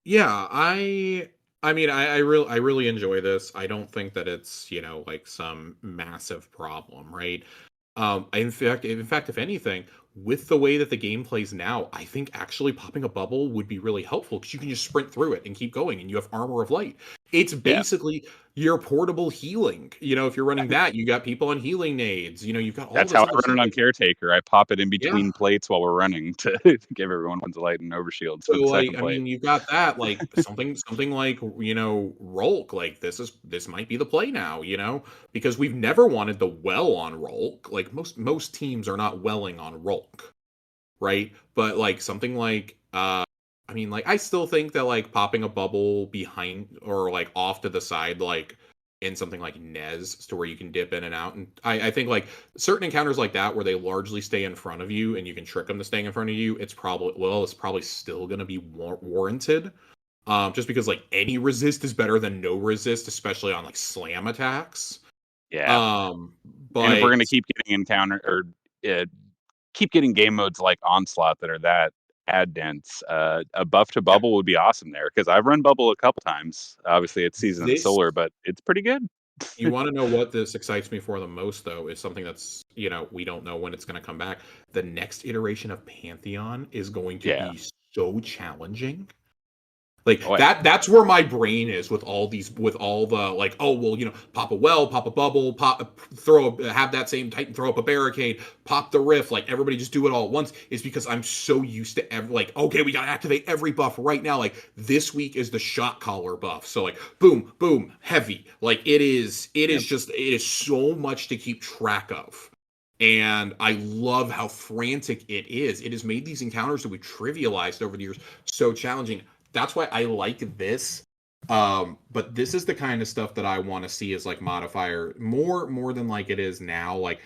Yeah, I mean I really enjoy this. I don't think that it's, like some massive problem, right? In fact, if anything, with the way that the game plays now, I think actually popping a bubble would be really helpful because you can just sprint through it and keep going, and you have armor of light. It's Yeah, basically your portable healing. If you're running that, you got people on healing nades. You've got all that's this how I other run stuff. it on Caretaker. I pop it in Yeah. between plates while we're running to give everyone one's light and overshields So for the like, second I plate. mean, you've got that like something like Rolk. Like this might be the play now, because we've never wanted the well on Rolk. Like most teams are not welling on Rolk, right? But like something like I mean, like I still think that like popping a bubble behind or like off to the side, like in something like Nez, to where you can dip in and out, and I think like certain encounters like that where they largely stay in front of you and you can trick them to staying in front of you, it's probably still going to be warranted. Just because like any resist is better than no resist, especially on like slam attacks. Yeah, Um, and if we're but gonna keep getting encounter or uh, keep getting game modes like Onslaught that are that ad dense, a buff to yeah, bubble would be awesome there because I've run bubble a couple times. Obviously, it's season of the this solar, but it's pretty good. you want to know what this excites me for the most, though, is something that's, we don't know when it's going to come back. The next iteration of Pantheon is going to Yeah. be so challenging. Like Oh yeah. that's where my brain is with all the like, oh well, pop a well, pop a bubble, have that same Titan throw up a barricade, pop the rift, like everybody just do it all at once, is because I'm so used to like, okay, we gotta activate every buff right now. Like this week is the shot collar buff. So like boom, boom, heavy. Like Yep. it is so much to keep track of. And I love how frantic it is. It has made these encounters that we trivialized over the years so challenging. That's why I like this. But this is the kind of stuff that I want to see as like modifier more than like it is now. Like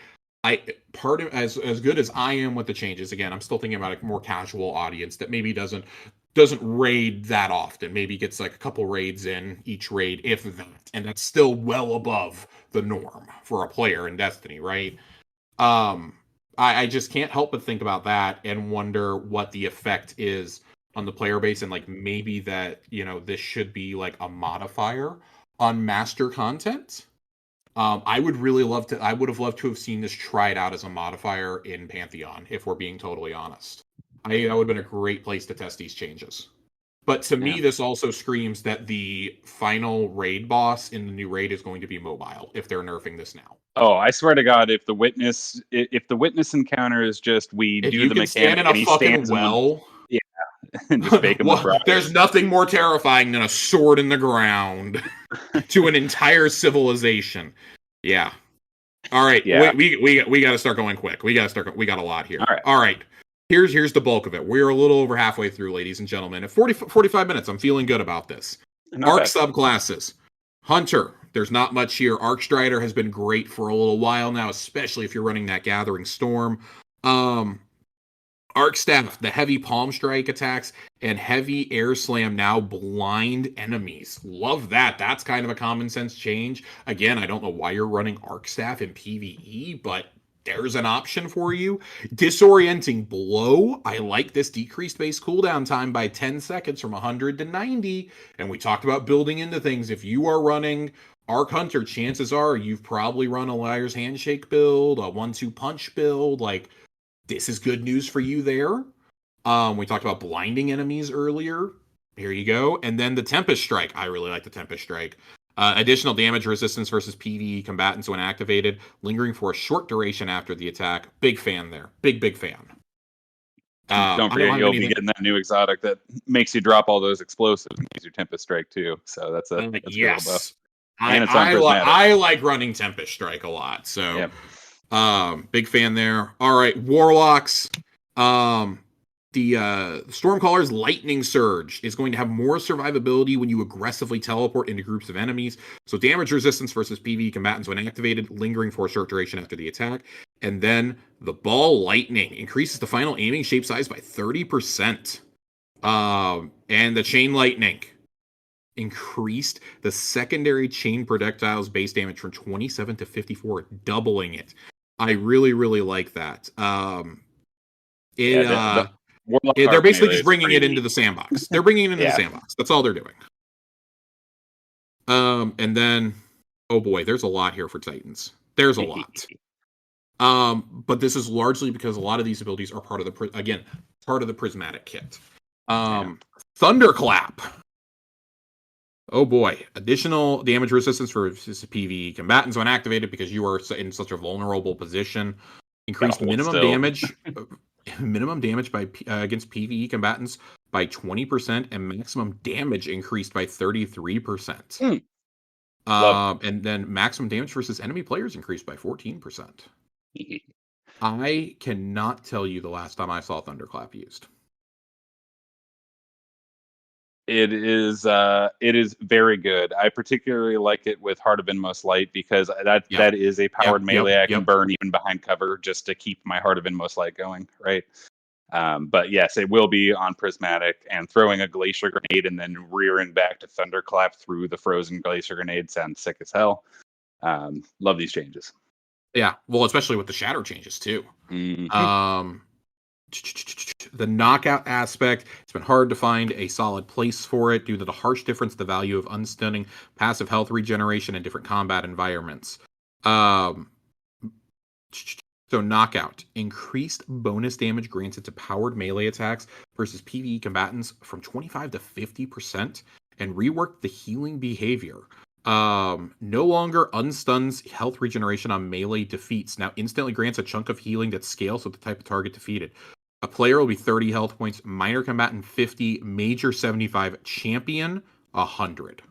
I part of as good as I am with the changes, again, I'm still thinking about a more casual audience that maybe doesn't raid that often. Maybe gets like a couple raids in each raid, if that, and that's still well above the norm for a player in Destiny, right? Um, I just can't help but think about that and wonder what the effect is on the player base, and like maybe that this should be like a modifier on master content. I would have loved to have seen this tried out as a modifier in Pantheon, if we're being totally honest. That would have been a great place to test these changes. But to Yeah. me, this also screams that the final raid boss in the new raid is going to be mobile if they're nerfing this now. Oh, I swear to God, if the witness encounter is just we If do you the can stand mechanic in a and he fucking stands in one, well, yeah, and just bake them with Well, there's brownies. nothing more terrifying than a sword in the ground to an entire civilization. Yeah. All right. Yeah. We got to start going quick. We got to start. We got a lot here. All right. All right. Here's the bulk of it. We're a little over halfway through, ladies and gentlemen. At 45 minutes, I'm feeling good about this. Not Arc bad. subclasses. Hunter, there's not much here. Arcstrider has been great for a little while now, especially if you're running that Gathering Storm. Arc Staff, the heavy palm strike attacks, and heavy air slam now blind enemies. Love that. That's kind of a common sense change. Again, I don't know why you're running Arc Staff in PvE, but there's an option for you. Disorienting Blow. I like this decreased base cooldown time by 10 seconds from 100 to 90. And we talked about building into things. If you are running Arc Hunter, chances are you've probably run a Liar's Handshake build, a 1-2 punch build. Like, this is good news for you there. We talked about blinding enemies earlier. Here you go. And then the Tempest Strike. I really like the Tempest Strike. Additional damage resistance versus PvE combatants when activated, lingering for a short duration after the attack. Big fan there. Big fan. Don't forget, you'll be getting that new exotic that makes you drop all those explosives and gives you Tempest Strike too. So that's a good little buff. And it's on Prismatic. I like running Tempest Strike a lot. So, big fan there. All right, Warlocks. The Stormcaller's Lightning Surge is going to have more survivability when you aggressively teleport into groups of enemies. So damage resistance versus PvE combatants when activated, lingering for a short duration after the attack. And then the Ball Lightning increases the final aiming shape size by 30%. And the Chain Lightning increased the secondary chain projectiles base damage from 27 to 54, doubling it. I really like that. They're basically just bringing it into the sandbox. They're bringing it into the sandbox. That's all they're doing. And then, oh boy, there's a lot here for Titans. There's a lot. But this is largely because a lot of these abilities are part of the Prismatic kit. Thunderclap. Oh boy, additional damage resistance for PvE combatants when activated because you are in such a vulnerable position. Increased minimum damage by against PvE combatants by 20% and maximum damage increased by 33%. And then maximum damage versus enemy players increased by 14%. I cannot tell you the last time I saw Thunderclap used. It is very good. I particularly like it with Heart of Inmost Light because that is a powered melee I can burn even behind cover just to keep my Heart of Inmost Light going, right? But yes, it will be on Prismatic, and throwing a Glacier Grenade and then rearing back to Thunderclap through the frozen Glacier Grenade sounds sick as hell. Love these changes. Yeah, well, especially with the shatter changes too. Mm-hmm. The knockout aspect, it's been hard to find a solid place for it due to the harsh difference the value of unstunning, passive health regeneration in different combat environments. So knockout, increased bonus damage granted to powered melee attacks versus PvE combatants from 25 to 50%, and reworked the healing behavior. No longer unstuns health regeneration on melee defeats. Now instantly grants a chunk of healing that scales with the type of target defeated. A player will be 30 health points, minor combatant 50, major 75, champion 100.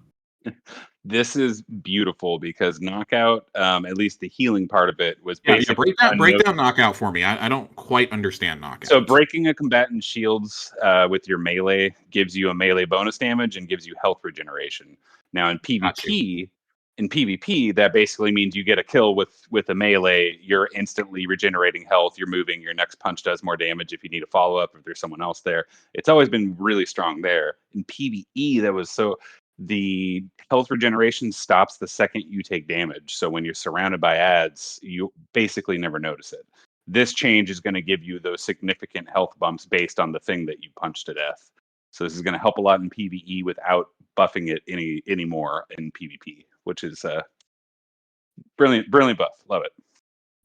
This is beautiful because knockout, at least the healing part of it, was basically break down knockout for me. I don't quite understand knockout. So breaking a combatant's shields with your melee gives you a melee bonus damage and gives you health regeneration. Now in PvP, that basically means you get a kill with a melee, you're instantly regenerating health, you're moving, your next punch does more damage if you need a follow-up, if there's someone else there. It's always been really strong there. In PvE, the health regeneration stops the second you take damage. So when you're surrounded by ads, you basically never notice it. This change is going to give you those significant health bumps based on the thing that you punch to death. So this is going to help a lot in PvE without buffing it any more in PvP, which is brilliant buff. Love it.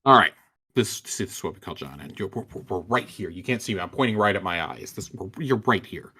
All right. This is what we call John, and we're right here. You can't see me. I'm pointing right at my eyes. You're right here.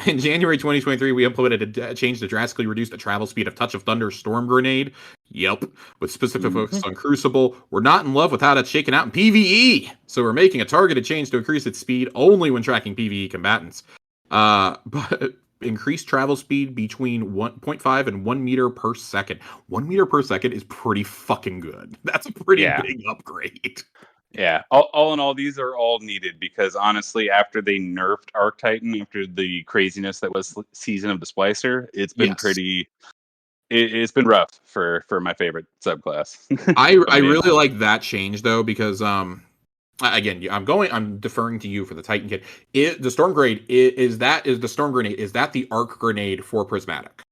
In January 2023, we implemented a change to drastically reduce the travel speed of Touch of Thunder Storm Grenade. Yep, with specific focus on Crucible. We're not in love with how that's shaken out in PvE, so we're making a targeted change to increase its speed only when tracking PvE combatants. But increased travel speed between 1.5 and 1 meter per second. 1 meter per second is pretty fucking good. That's a pretty Yeah. big upgrade. Yeah, all in all, these are all needed because honestly, after they nerfed Arc Titan, after the craziness that was Season of the Splicer, it's been Yes. it's been rough for my favorite subclass. I really like that change though because again I'm deferring to you for the Titan kit. The Storm Grenade is the Storm Grenade, is that the Arc Grenade for Prismatic?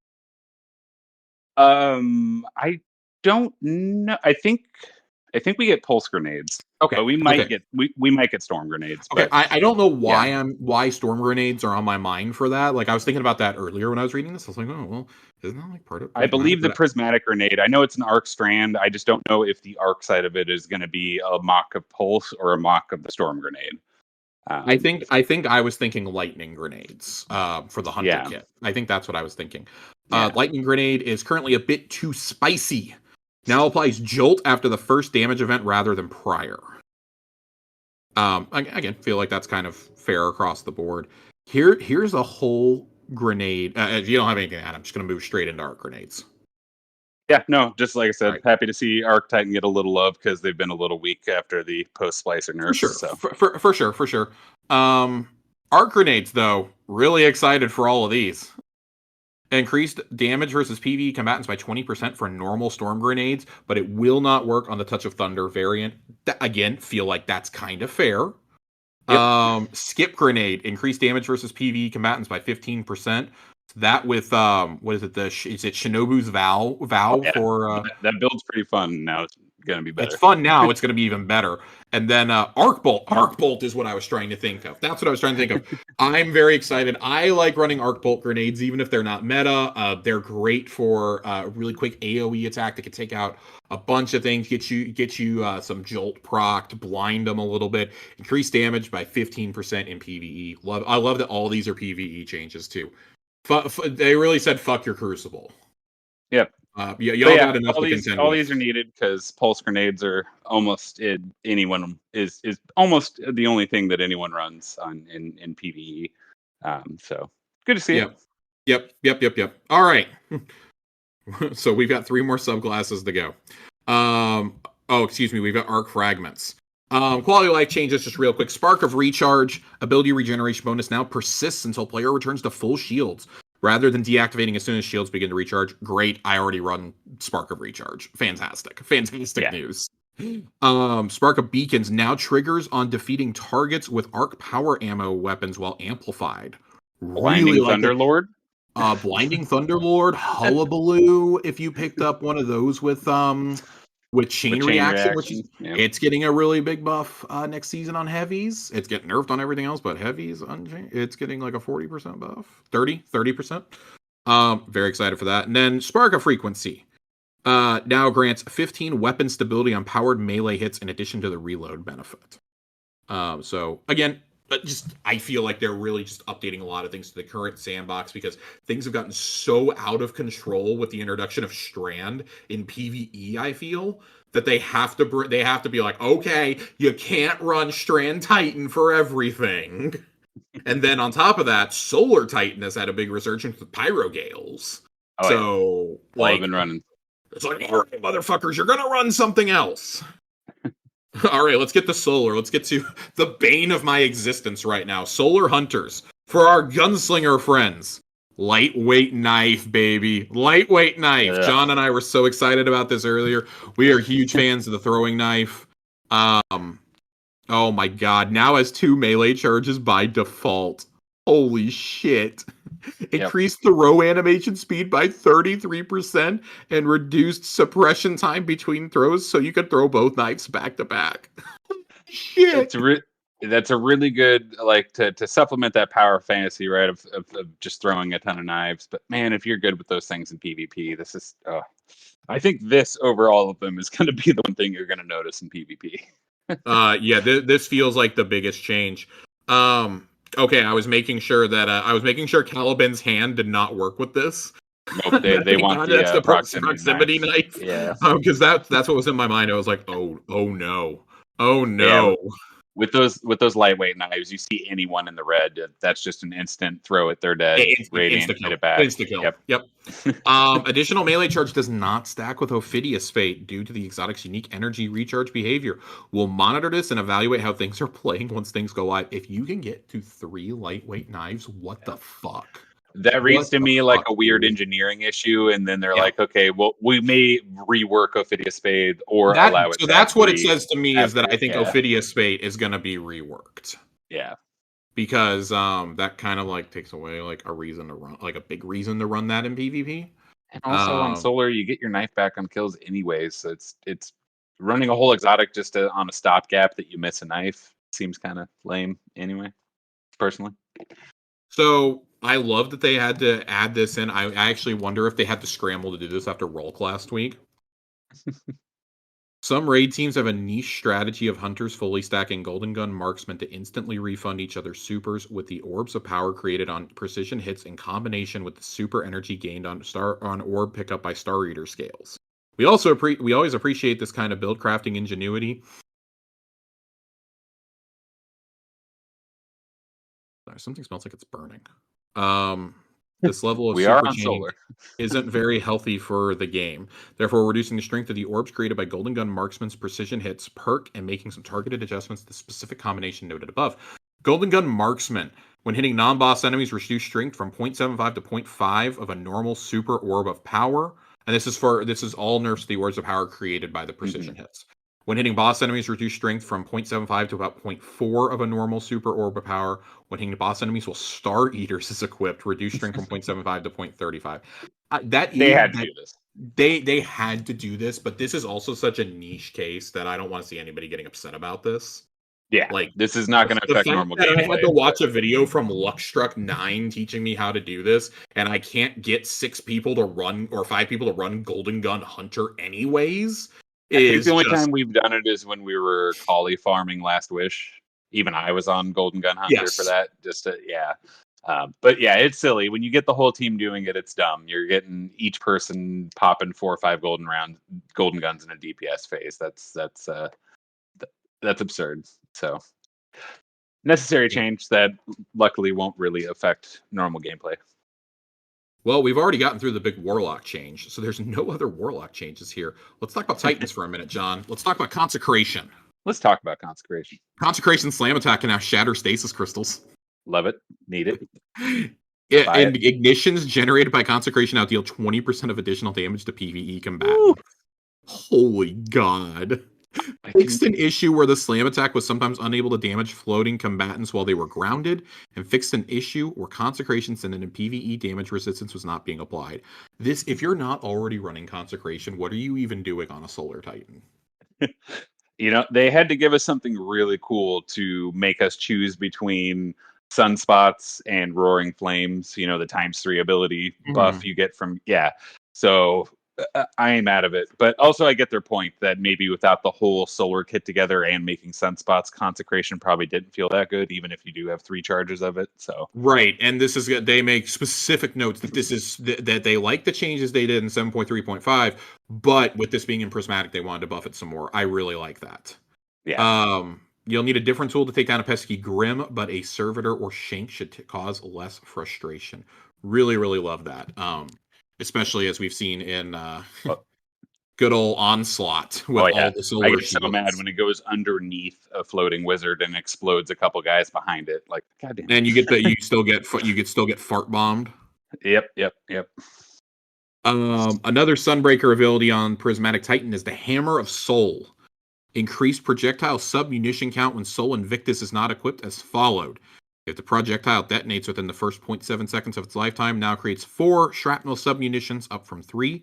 I don't know. I think we get pulse grenades, Okay. but we might Okay. get we might get storm grenades. Okay. But I don't know why Storm Grenades are on my mind for that. Like I was thinking about that earlier when I was reading this. I was like, oh well, isn't that like part of I Prismatic? believe the prismatic grenade. I know it's an arc strand. I just don't know if the arc side of it is going to be a mock of pulse or a mock of the storm grenade. I think I was thinking lightning grenades for the hunter Yeah. kit. I think that's what I was thinking. Yeah. Lightning grenade is currently a bit too spicy. Now applies jolt after the first damage event rather than prior. Again, feel like that's kind of fair across the board. Here's a whole grenade. If you don't have anything to add, I'm just going to move straight into arc grenades. Yeah, no, just like I said, Right. happy to see Arc Titan get a little love because they've been a little weak after the post Splicer nerfs. For sure, for sure. Arc grenades, though, really excited for all of these. Increased damage versus PvE combatants by 20% for normal storm grenades, but it will not work on the Touch of Thunder variant. Again, feel like that's kind of fair. Yep. Skip grenade, increased damage versus PvE combatants by 15%. That with what is it? Is it Shinobu's vow for that build's pretty fun. Now it's gonna be better. It's fun now. It's gonna be even better. And then Arc Bolt is what I was trying to think of. That's what I was trying to think of. I'm very excited. I like running Arc Bolt grenades, even if they're not meta. They're great for a really quick AOE attack that can take out a bunch of things, get you some jolt procced, blind them a little bit, increase damage by 15% in PvE. I love that all these are PvE changes too. They really said fuck your Crucible. Yep. Y'all got enough to contend with. All these are needed because pulse grenades are almost anyone is almost the only thing that anyone runs on in PvE. So good to see it. Yep. All right. So we've got 3 more subclasses to go. Excuse me. We've got arc fragments. Quality of life changes just real quick. Spark of Recharge, ability regeneration bonus now persists until player returns to full shields, rather than deactivating as soon as shields begin to recharge. Great. I already run Spark of Recharge. Fantastic news. Spark of Beacons now triggers on defeating targets with arc power ammo weapons while amplified. Blinding Thunderlord? Blinding Thunderlord, Hullabaloo, if you picked up one of those with chain reaction, which is it's getting a really big buff next season on heavies. It's getting nerfed on everything else, but heavies it's getting like a 40% buff, 30%. Very excited for that. And then Spark of Frequency now grants 15 weapon stability on powered melee hits in addition to the reload benefit. So again, I feel like they're really just updating a lot of things to the current sandbox because things have gotten so out of control with the introduction of Strand in PvE. I feel that they have to be like, okay, you can't run Strand Titan for everything. And then on top of that, Solar Titan has had a big resurgence with Pyrogales. I've been running. It's like, all right, motherfuckers, you're gonna run something else. All right, let's get to Solar. Let's get to the bane of my existence right now. Solar Hunters. For our gunslinger friends. Lightweight knife, baby. Lightweight knife. Yeah. John and I were so excited about this earlier. We are huge fans of the throwing knife. Oh my god. Now has 2 melee charges by default. Holy shit. Increased throw animation speed by 33% and reduced suppression time between throws so you could throw both knives back to back. Shit. That's a really good, like, to supplement that power fantasy, right, of just throwing a ton of knives. But man, if you're good with those things in PvP, this is, I think this over all of them is going to be the one thing you're going to notice in PvP. This feels like the biggest change. Okay, I was making sure that Caliban's hand did not work with this. Nope, they want That's the the proximity proximity knife. Yeah, Because that's what was in my mind. I was like, oh no, oh yeah. no. With those lightweight knives, you see anyone in the red, that's just an instant throw it. They're dead. Radiant, Insta get kill. it back. Insta kill. Yep. Yep. Additional melee charge does not stack with Ophidion's Fate due to the exotic's unique energy recharge behavior. We'll monitor this and evaluate how things are playing once things go live. If you can get to 3 lightweight knives, what the fuck? That reads What to the me like fuck, a weird dude? engineering issue, and then they're Yeah. like, okay, well, we may rework Ophidion's Fate or allow it So to that's what it actually says to me is that after. I think Yeah, Ophidion's Fate is going to be reworked. yeah. Because that kind of like takes away like a reason to run, like a big reason to run that in PvP. And also on solar, you get your knife back on kills anyways, so it's running a whole exotic just on a stopgap that you miss a knife seems kind of lame anyway, personally. So I love that they had to add this in. I actually wonder if they had to scramble to do this after Rolk last week. Some raid teams have a niche strategy of hunters fully stacking Golden Gun marksmen to instantly refund each other's supers with the orbs of power created on precision hits in combination with the super energy gained on orb pickup by Star Eater scales. We always appreciate this kind of build crafting ingenuity. Something smells like it's burning. This level of We are super on change solar. isn't very healthy for the game. Therefore, reducing the strength of the orbs created by Golden Gun Marksman's precision hits perk and making some targeted adjustments to the specific combination noted above. Golden Gun Marksman, when hitting non-boss enemies, reduce strength from 0.75 to 0.5 of a normal super orb of power. And this is all nerfs to the orbs of power created by the precision hits. When hitting boss enemies, reduce strength from 0.75 to about 0.4 of a normal super orb of power. When hitting boss enemies while Star Eaters is equipped, reduce strength from 0.75 to 0.35. They had to do this. They had to do this, but this is also such a niche case that I don't want to see anybody getting upset about this. Yeah, like this is not going to the affect fact normal that gameplay. I had to watch a video from Luckstruck9 teaching me how to do this, and I can't get 6 people to run or 5 people to run Golden Gun Hunter anyways. I think the only time we've done it is when we were collie farming Last Wish. Even I was on Golden Gun Hunter for that. But yeah, it's silly when you get the whole team doing it. It's dumb. You're getting each person popping 4 or 5 golden guns in a DPS phase. That's absurd. So necessary change that luckily won't really affect normal gameplay. Well, we've already gotten through the big Warlock change, so there's no other Warlock changes here. Let's talk about Titans for a minute, John. Let's talk about Consecration. Let's talk about Consecration. Consecration Slam Attack can now shatter stasis crystals. Love it. Need it. And ignitions generated by Consecration now deal 20% of additional damage to PvE combatants. Holy God. Fixed an issue where the slam attack was sometimes unable to damage floating combatants while they were grounded, and fixed an issue where Consecration sent in a PvE damage resistance was not being applied. This, if you're not already running Consecration, what are you even doing on a Solar Titan? They had to give us something really cool to make us choose between Sunspots and Roaring Flames, the ×3 ability buff you get from, So I am out of it. But also I get their point that maybe without the whole solar kit together and making Sunspots, Consecration probably didn't feel that good, even if you do have 3 charges of it. So right, and they make specific notes that this is that they like the changes they did in 7.3.5, but with this being in Prismatic, they wanted to buff it some more. I really like that. Yeah. You'll need a different tool to take down a pesky Grim, but a Servitor or Shank should cause less frustration. Really, really love that. Especially as we've seen in good old Onslaught with all the solar I get shields. so mad when it goes underneath a floating wizard and explodes a couple guys behind it. Like, goddamn. And you still get fart bombed. Yep. Another Sunbreaker ability on Prismatic Titan is the Hammer of Soul. Increased projectile submunition count when Soul Invictus is not equipped as followed. If the projectile detonates within the first 0.7 seconds of its lifetime, now creates 4 shrapnel submunitions up from 3.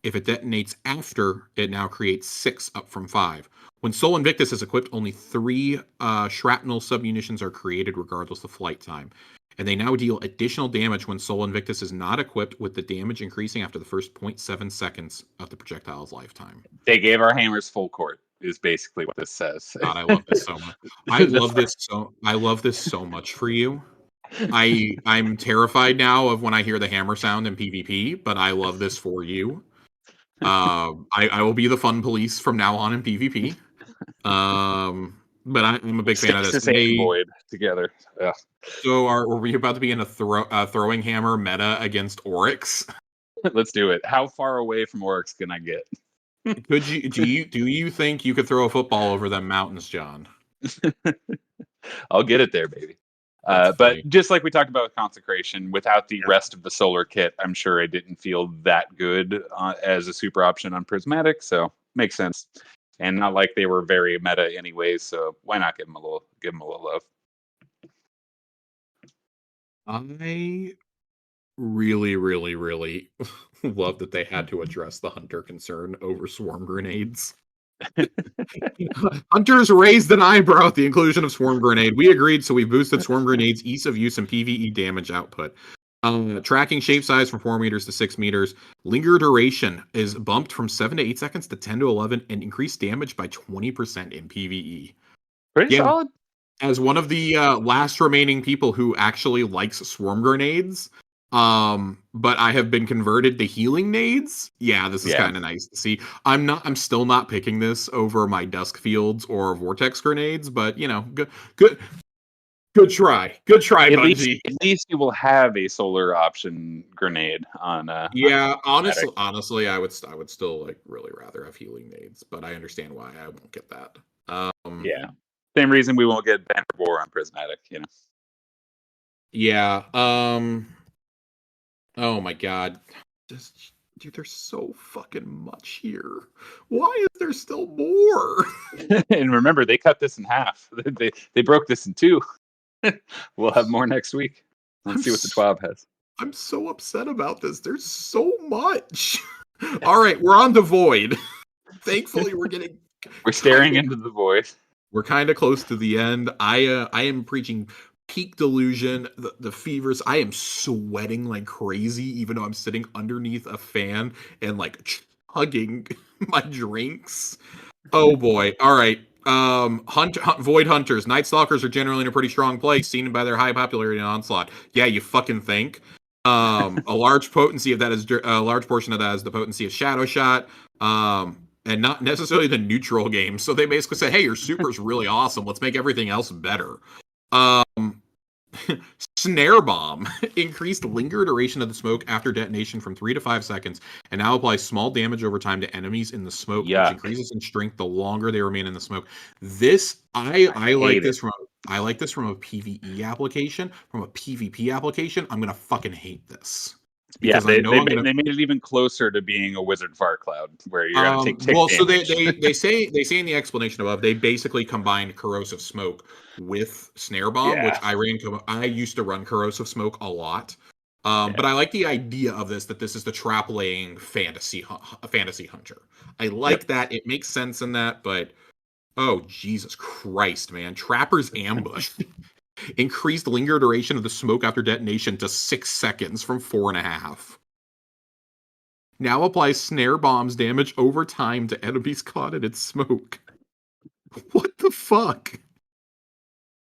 If it detonates after, it now creates 6 up from 5. When Soul Invictus is equipped, only 3 shrapnel submunitions are created regardless of flight time. And they now deal additional damage when Soul Invictus is not equipped, with the damage increasing after the first 0.7 seconds of the projectile's lifetime. They gave our hammers full court. is basically what this says. God, I love this so much. I love this so much for you. I'm terrified now of when I hear the hammer sound in PvP, but I love this for you. I will be the fun police from now on in PvP. But I'm a big fan of this. Stasis and Void together. Ugh. So are we about to be in a throwing hammer meta against Oryx? Let's do it. How far away from Oryx can I get? Do you think you could throw a football over them mountains, John? I'll get it there, baby. But just like we talked about with Consecration, without the rest of the solar kit, I'm sure it didn't feel that good as a super option on Prismatic, so makes sense. And not like they were very meta anyways, so why not give them a little love? I really, really, really love that they had to address the Hunter concern over swarm grenades. Hunters raised an eyebrow at the inclusion of swarm grenade. We agreed, so we boosted swarm grenades' ease of use and PvE damage output. Tracking shape size from 4 meters to 6 meters. Linger duration is bumped from 7 to 8 seconds to 10 to 11, and increased damage by 20% in PvE. Pretty solid. As one of the last remaining people who actually likes swarm grenades, but I have been converted to healing nades. Yeah, this is kind of nice to see. I'm still not picking this over my dusk fields or vortex grenades, but good try, Bungie. At least you will have a solar option grenade on. Honestly, I would still like really rather have healing nades, but I understand why I won't get that. Same reason we won't get Banner War on Prismatic, Yeah. Oh my god. Dude, there's so fucking much here. Why is there still more? And remember, they cut this in half. They broke this in two. We'll have more next week. Let's see what the TWAB has. I'm so upset about this. There's so much. All right, we're on the Void. Thankfully, we're staring into the void. We're kind of close to the end. I am preaching peak delusion, the fevers. I am sweating like crazy, even though I'm sitting underneath a fan and like chugging my drinks. Oh boy. All right. Void Hunters. Night Stalkers are generally in a pretty strong place, seen by their high popularity in Onslaught. Yeah, you fucking think. A large portion of that is the potency of Shadow Shot. And not necessarily the neutral game. So they basically say, hey, your super's really awesome. Let's make everything else better. Snare Bomb. Increased linger duration of the smoke after detonation from 3 to 5 seconds, and now applies small damage over time to enemies in the smoke, which increases in strength the longer they remain in the smoke. This, I like this from a PvE application. From a PvP application, I'm going to fucking hate this. Because they made it even closer to being a Wizard Far Cloud, where you're going to take damage. So they say in the explanation above, they basically combined Corrosive Smoke with Snare Bomb, which I used to run Corrosive Smoke a lot. But I like the idea of this, that this is the trap laying fantasy hunter. I like that. It makes sense in that, but oh Jesus Christ, man. Trapper's Ambush. Increased linger duration of the smoke after detonation to 6 seconds from 4.5. Now applies Snare Bomb's damage over time to enemies caught in its smoke. What the fuck?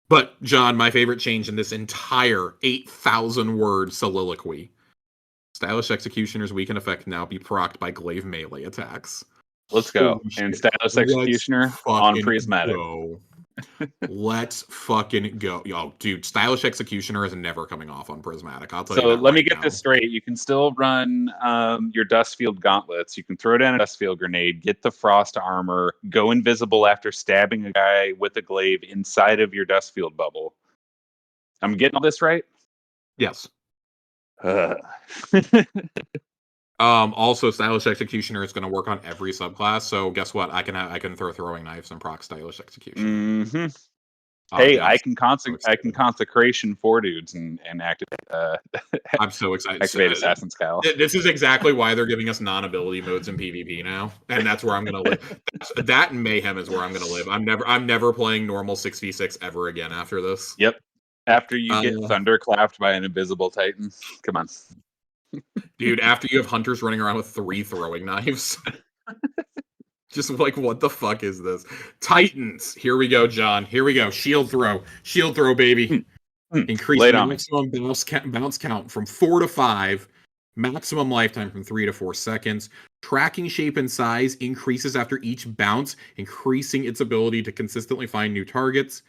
But, John, my favorite change in this entire 8,000-word soliloquy. Stylish Executioner's weaken effect now be procced by glaive melee attacks. Let's go. And Stylish Executioner on Prismatic. Let's fucking go. Yo, dude, Stylish Executioner is never coming off on Prismatic. I'll tell you that. So let me get now. this straight. You can still run your Dustfield Gauntlets. You can throw down a Dustfield Grenade, get the Frost Armor, go invisible after stabbing a guy with a glaive inside of your Dustfield bubble. I'm getting all this right? Yes. Also, Stylish Executioner is going to work on every subclass. So guess what? I can throw throwing knives and proc Stylish Executioner. Mm-hmm. Hey, I can consecration 4 dudes and activate. I'm so excited. Activate Assassin's Cowl. This is exactly why they're giving us non-ability modes in PvP now, and that's where I'm going to live. That and Mayhem is where I'm going to live. I'm never playing normal 6v6 ever again after this. Yep. After you get thunderclapped by an invisible Titan, come on. Dude, after you have hunters running around with 3 throwing knives. Just like, what the fuck is this? Titans. Here we go, John. Here we go. Shield throw. Shield throw, baby. Lay it Increasing on me. maximum bounce count from 4 to 5. Maximum lifetime from 3 to 4 seconds. Tracking shape and size increases after each bounce, increasing its ability to consistently find new targets.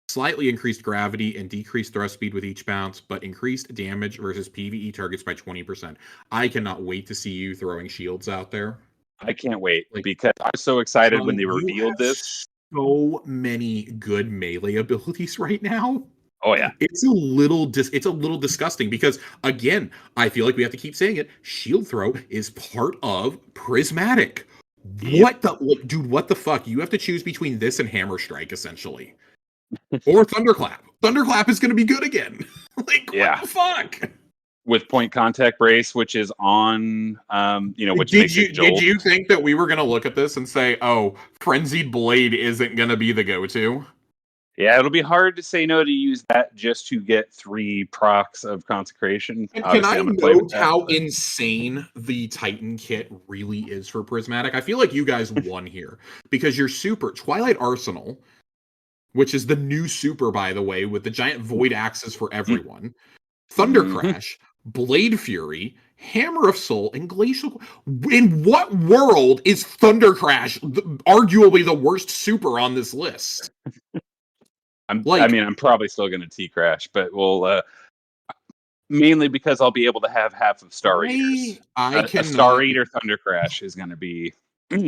Slightly increased gravity and decreased thrust speed with each bounce, but increased damage versus PvE targets by 20%. I cannot wait to see you throwing shields out there. I can't wait Like, because I was so excited when John, they you revealed have this. so many good melee abilities right now. Oh yeah, It's a little disgusting because, again, I feel like we have to keep saying it. Shield throw is part of Prismatic. Yep. What the dude? What the fuck? You have to choose between this and Hammer Strike, essentially, or Thunderclap. Thunderclap is going to be good again. Like, yeah. what the fuck? With point contact brace, which is on, which Did makes you it jolt. think that we were going to look at this and say, "Oh, Frenzied Blade isn't going to be the go-to"? Yeah, it'll be hard to say no to use that just to get 3 procs of consecration. And can Obviously, I I'm going to play with note that. how But insane the Titan kit really is for Prismatic? I feel like you guys won here because your super Twilight Arsenal, which is the new super, by the way, with the giant void axes for everyone, Thunder Mhm. Crash, Blade Fury, Hammer of Soul, and Glacial. In what world is Thunder Crash arguably the worst super on this list? Like, I'm probably still going to T crash, but we'll mainly because I'll be able to have half of Star Eaters. I A Star cannot. Eater Thunder Crash is going to be.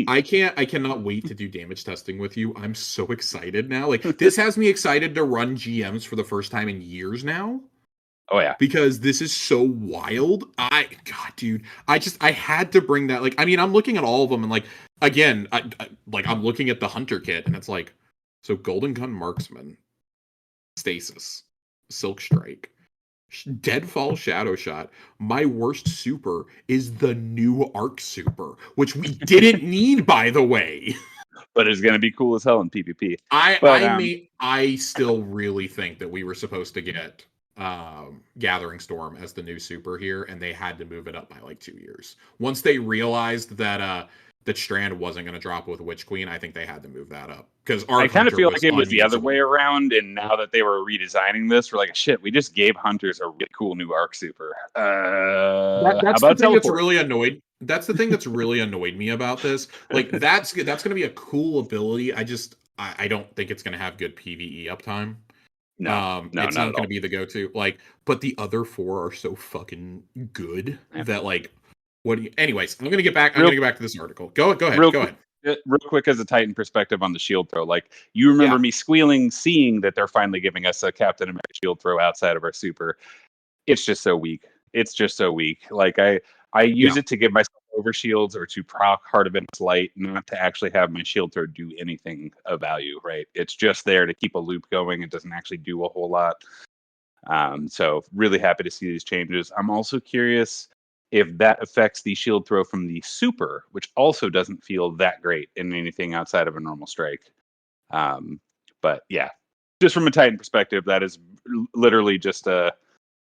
I cannot wait to do damage testing with you. I'm so excited now. Like, this has me excited to run GMs for the first time in years now Oh yeah, because this is so wild. God, dude, I had to bring that. Like, I mean, I'm looking at all of them and like, again, I'm looking at the Hunter kit and it's like, so Golden Gun Marksman, Stasis, Silk Strike, Deadfall Shadow Shot. My worst super is the new Arc super, which we didn't need, by the way. but it's going to be cool as hell in PvP. But I still really think that we were supposed to get Gathering Storm as the new super here, and they had to move it up by like 2 years. Once they realized that Strand wasn't going to drop with Witch Queen, I think they had to move that up because I Arc kind of Hunter feel was like it was the other unusable. way around, and now that they were redesigning this, we're like, shit, we just gave Hunters a really cool new Arc Super. How That's the about thing that's Teleport? really annoyed. That's the thing that's really annoyed me about this. Like, that's going to be a cool ability. I don't think it's going to have good PVE uptime. No, It's not not at going to all. be the go-to. Like, but the other 4 are so fucking good Yeah. that like, what? Do you, anyways, I'm gonna get back. I'm Real, gonna get back to this article. Go ahead. real Go quick, ahead. real quick, as a Titan perspective on the shield throw, like you remember Yeah. me squealing, seeing that they're finally giving us a Captain America shield throw outside of our super. It's just so weak. It's just so weak. Like I use Yeah. it to give myself over shields or to proc Heart of Endless Light, not to actually have my shield throw do anything of value. Right? It's just there to keep a loop going. It doesn't actually do a whole lot. So really happy to see these changes. I'm also curious if that affects the shield throw from the super, which also doesn't feel that great in anything outside of a normal strike. But yeah, just from a Titan perspective, that is literally just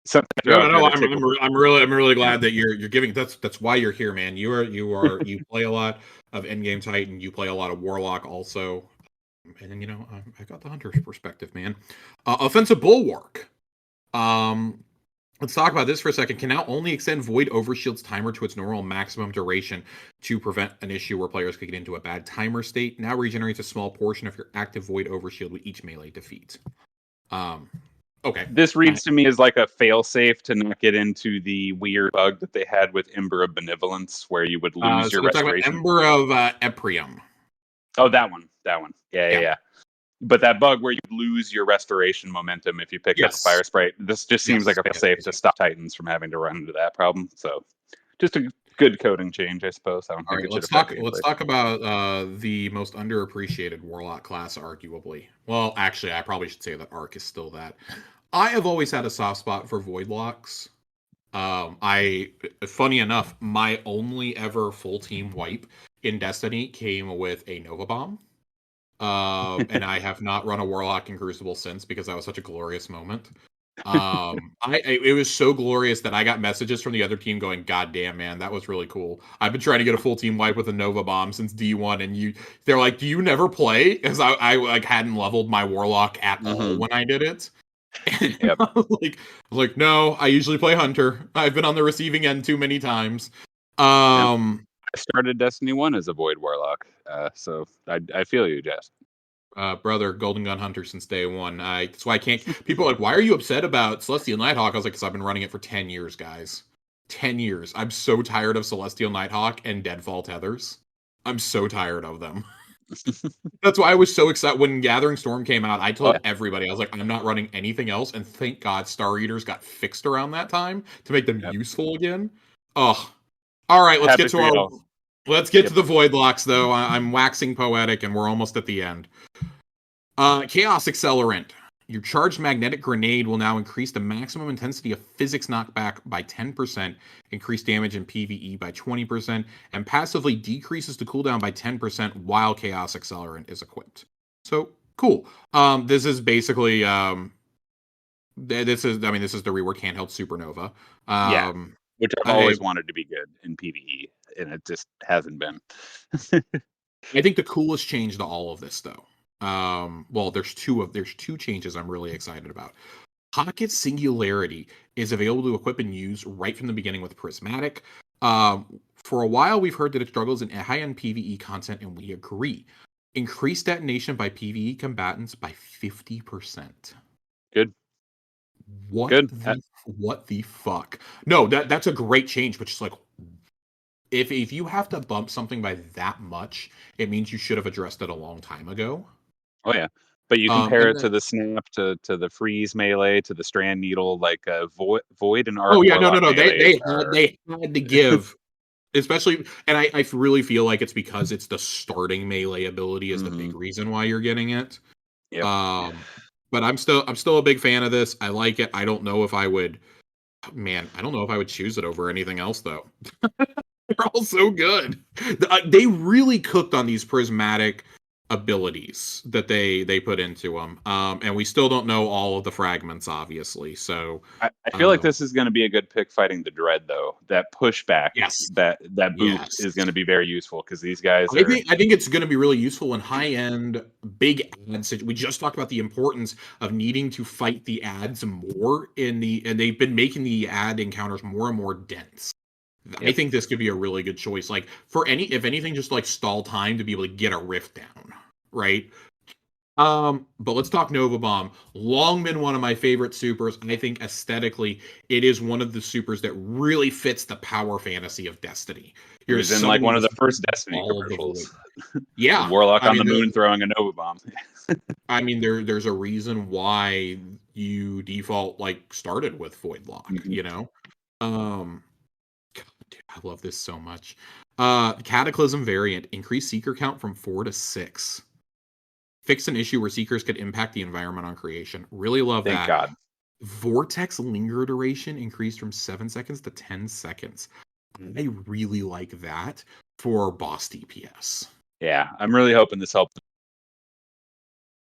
something to throw out there No. to tickle. I'm really Yeah. glad that you're giving. That's why you're here, man. You play a lot of Endgame Titan. You play a lot of Warlock also. And then I got the Hunter's perspective, man. Offensive Bulwark. Um, Let's talk about this for a second. Can now only extend Void Overshield's timer to its normal maximum duration to prevent an issue where players could get into a bad timer state. Now regenerates a small portion of your active Void Overshield with each melee defeat. Okay. This reads to me as like a failsafe to not get into the weird bug that they had with Ember of Benevolence, where you would lose So your they're talking about restoration. Ember of Eprium. Oh, that one. Yeah, Yeah. yeah, yeah. But that bug where you lose your restoration momentum if you pick up Yes. Fire Sprite, this just seems like a failsafe Yes. to stop Titans from having to run into that problem. So, just a good coding change, I suppose. I don't All think right, it should let's affect talk. gameplay. Let's talk about the most underappreciated Warlock class, arguably. Well, actually, I probably should say that Arc is still that. I have always had a soft spot for Voidlocks. Funny enough, my only ever full team wipe in Destiny came with a Nova Bomb. And I have not run a Warlock in Crucible since because that was such a glorious moment. It was so glorious that I got messages from the other team going, "God damn, man, that was really cool." I've been trying to get a full team wipe with a Nova Bomb since D1, and they're like, "Do you never play?" Because I like hadn't leveled my Warlock at all Mm-hmm. when I did it. And Yep. no, I usually play Hunter. I've been on the receiving end too many times. Yep. Um, I started Destiny 1 as a Void Warlock, so I feel you, Jess. brother, Golden Gun Hunter since day one. That's why I can't. People are like, "Why are you upset about Celestial Nighthawk?" I was like, "Because I've been running it for 10 years, guys. 10 years. I'm so tired of Celestial Nighthawk and Deadfall Tethers. I'm so tired of them." That's why I was so excited when Gathering Storm came out. I Oh told everybody, I was like, "I'm not running anything else." And thank God, Star Eaters got fixed around that time to make them yeah. Yep. useful again. Oh, all right. Happy for y'all. Let's get to Yep. the Void Locks, though. I'm waxing poetic, and we're almost at the end. Chaos Accelerant. Your charged magnetic grenade will now increase the maximum intensity of physics knockback by 10%, increase damage in PvE by 20%, and passively decreases the cooldown by 10% while Chaos Accelerant is equipped. So cool. This is basically this is the rework handheld Supernova. Yeah, which I've I always wanted to be good in PvE, and it just hasn't been. I think the coolest change to all of this, though. Well, there's two changes I'm really excited about. Pocket Singularity is available to equip and use right from the beginning with Prismatic. For a while, we've heard that it struggles in high-end PvE content, and we agree. Increase detonation by PvE combatants by 50%. Good. What Good. the fuck? No, that's a great change, but just like if you have to bump something by that much, it means you should have addressed it a long time ago. Oh yeah. But you compare And it to then, the snap, to the freeze melee, to the strand needle, like void and oh arc yeah, no, warlock no, melees are. they had to give, especially, and I really feel like it's because it's the starting melee ability is the Mm-hmm. big reason why you're getting it. Yep. But I'm still a big fan of this. I like it. I don't know if I would, man, I don't know if I would choose it over anything else though. They're all so good. They really cooked on these prismatic abilities that they put into them, and we still don't know all of the fragments, obviously. So, I feel like um, this is going to be a good pick fighting the dread, though. That pushback, yes, that boop yes. is going to be very useful because these guys are. I think it's going to be really useful in high end big ads. We just talked about the importance of needing to fight the ads more and they've been making the ad encounters more and more dense. I Yep. think this could be a really good choice. Like for if anything, just like stall time to be able to get a rift down, right? But let's talk Nova Bomb. Long been one of my favorite supers. I think aesthetically, it is one of the supers that really fits the power fantasy of Destiny. It You're was in like summoning one of this the first Destiny all of the void. commercials. The Yeah, warlock I on the mean, moon throwing a nova bomb. there's a reason why you default like started with Void Lock. Mhm. Um, God, dude, I love this so much. Cataclysm variant increase seeker count from 4 to 6. Fix an issue where seekers could impact the environment on creation. Really love Thank that. God. Vortex linger duration increased from 7 seconds to 10 seconds. I really like that for boss DPS. Yeah, I'm really hoping this helps.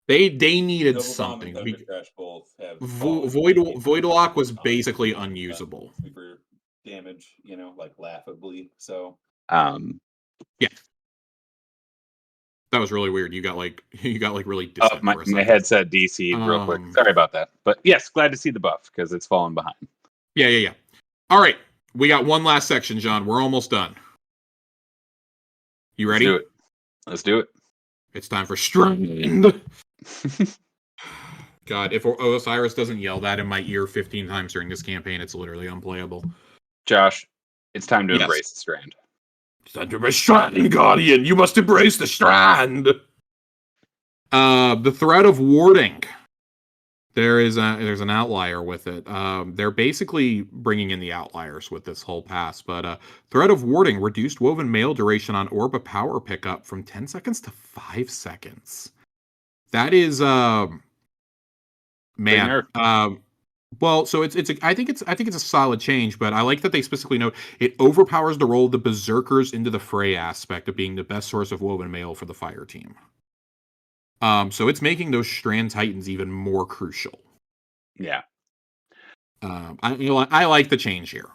They needed Nova Bomb and something. Thunder Crash both have fallen Void immediately Lock was on basically on unusable. super damage, like laughably. So Um, Yeah, that was really weird. You got like really oh, distant my, for a my second. headset DC'd real quick. Sorry about that. But yes, glad to see the buff because it's fallen behind. Yeah. All right, we got one last section, John. We're almost done. You ready? Let's do it. It's time for Strand. God, if Osiris doesn't yell that in my ear 15 times during this campaign, it's literally unplayable. Josh, it's time to Yes. embrace the strand. It's time to embrace Strand, Guardian. You must embrace the Strand. The threat of warding. There's an outlier with it. They're basically bringing in the outliers with this whole pass, but threat of warding reduced woven mail duration on orb of power pickup from 10 seconds to 5 seconds. That is man. Well, so I think it's a solid change, but I like that they specifically note it overpowers the role of the berserkers into the fray aspect of being the best source of woven mail for the fire team. So it's making those strand titans even more crucial. Yeah. I like the change here.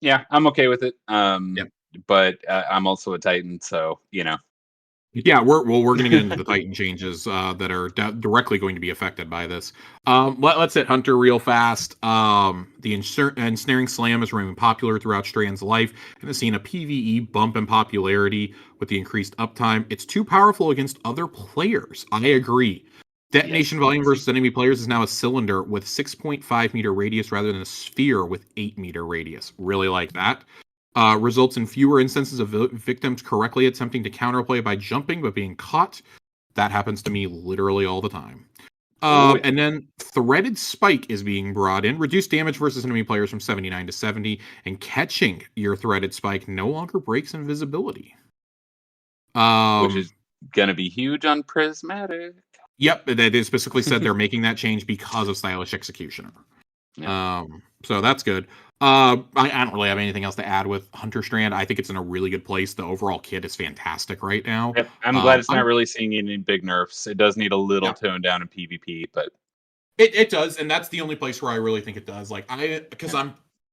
Yeah, I'm okay with it. Yep. But I'm also a Titan, so Yeah, we're going to get into the Titan changes that are directly going to be affected by this. Let's hit Hunter real fast. The ensnaring slam is remaining popular throughout Strand's life and has seen a PvE bump in popularity with the increased uptime. It's too powerful against other players. I agree. Detonation volume versus enemy players is now a cylinder with 6.5 meter radius rather than a sphere with 8 meter radius. Really like that. Results in fewer instances of victims correctly attempting to counterplay by jumping but being caught. That happens to me literally all the time. And then Threaded Spike is being brought in. Reduced damage versus enemy players from 79 to 70, and catching your Threaded Spike no longer breaks invisibility. which is going to be huge on Prismatic. Yep, they specifically said they're making that change because of Stylish Executioner. Yeah. So that's good. I don't really have anything else to add with Hunter Strand. I think it's in a really good place. The overall kit is fantastic right now. Yep, I'm glad it's not really seeing any big nerfs. It does need a little tone down in PvP, but it does, and that's the only place where I really think it does.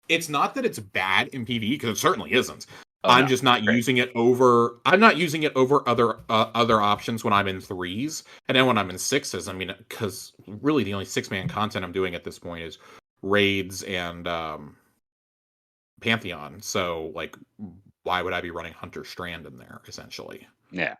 It's not that it's bad in PvE because it certainly isn't. I'm just not using it over. I'm not using it over other options when I'm in 3s, and then when I'm in 6s. I mean, because really the only 6-man content I'm doing at this point is raids and Pantheon. So like, why would I be running Hunter Strand in there essentially? Yeah.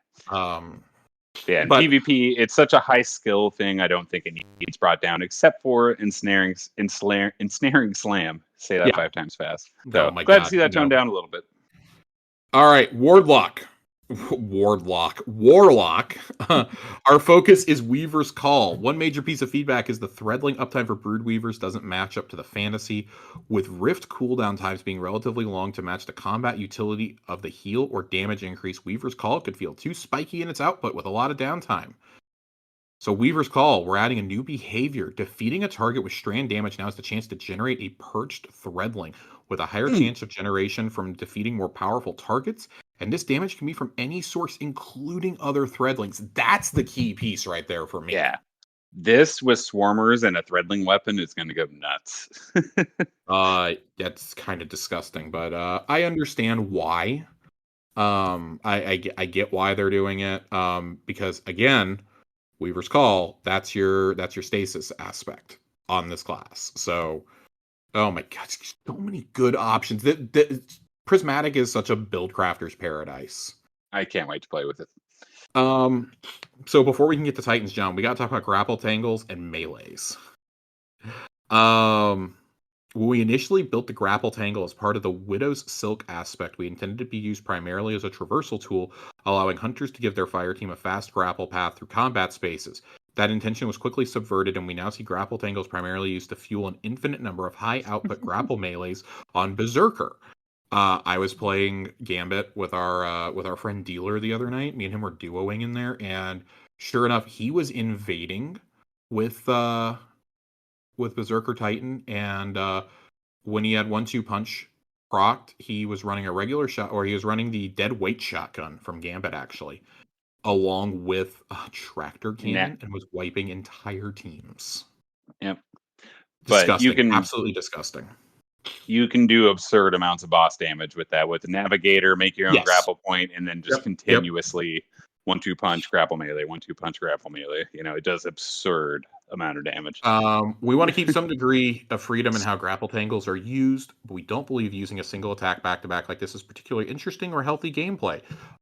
Yeah, in PvP, it's such a high skill thing. I don't think it needs brought down, except for ensnaring slam. Say that 5 times fast. So glad to see that toned down a little bit. All right, Warlock. Our focus is Weaver's Call. One major piece of feedback is the threadling uptime for Brood Weavers doesn't match up to the fantasy, with Rift cooldown times being relatively long to match the combat utility of the heal or damage increase. Weaver's Call could feel too spiky in its output with a lot of downtime. So Weaver's Call, we're adding a new behavior. Defeating a target with strand damage now has the chance to generate a perched threadling with a higher chance of generation from defeating more powerful targets. And this damage can be from any source, including other threadlings. That's the key piece right there for me. Yeah. This with swarmers and a threadling weapon is going to go nuts. That's kind of disgusting, but I understand why. I get why they're doing it. Because again, Weaver's Call, that's your stasis aspect on this class. So, oh my god, so many good options. Prismatic is such a build crafter's paradise. I can't wait to play with it. So before we can get to Titans, John, we got to talk about grapple tangles and melees. When we initially built the grapple tangle as part of the Widow's Silk aspect, we intended to be used primarily as a traversal tool, allowing hunters to give their fire team a fast grapple path through combat spaces. That intention was quickly subverted, and we now see grapple tangles primarily used to fuel an infinite number of high-output grapple melees on Berserker. I was playing Gambit with our friend Dealer the other night. Me and him were duoing in there, and sure enough, he was invading with Berserker Titan, and when he had 1-2 punch procced, he was running a regular shot, or he was running the dead weight shotgun from Gambit actually, along with a tractor cannon, and was wiping entire teams. Yep. Disgusting. But you can absolutely disgusting. You can do absurd amounts of boss damage with that. With the Navigator, make your own grapple point, and then just continuously 1-2 punch grapple melee, 1-2 punch grapple melee. It does absurd amount of damage. We want to keep some degree of freedom in how grapple tangles are used, but we don't believe using a single attack back to back like this is particularly interesting or healthy gameplay.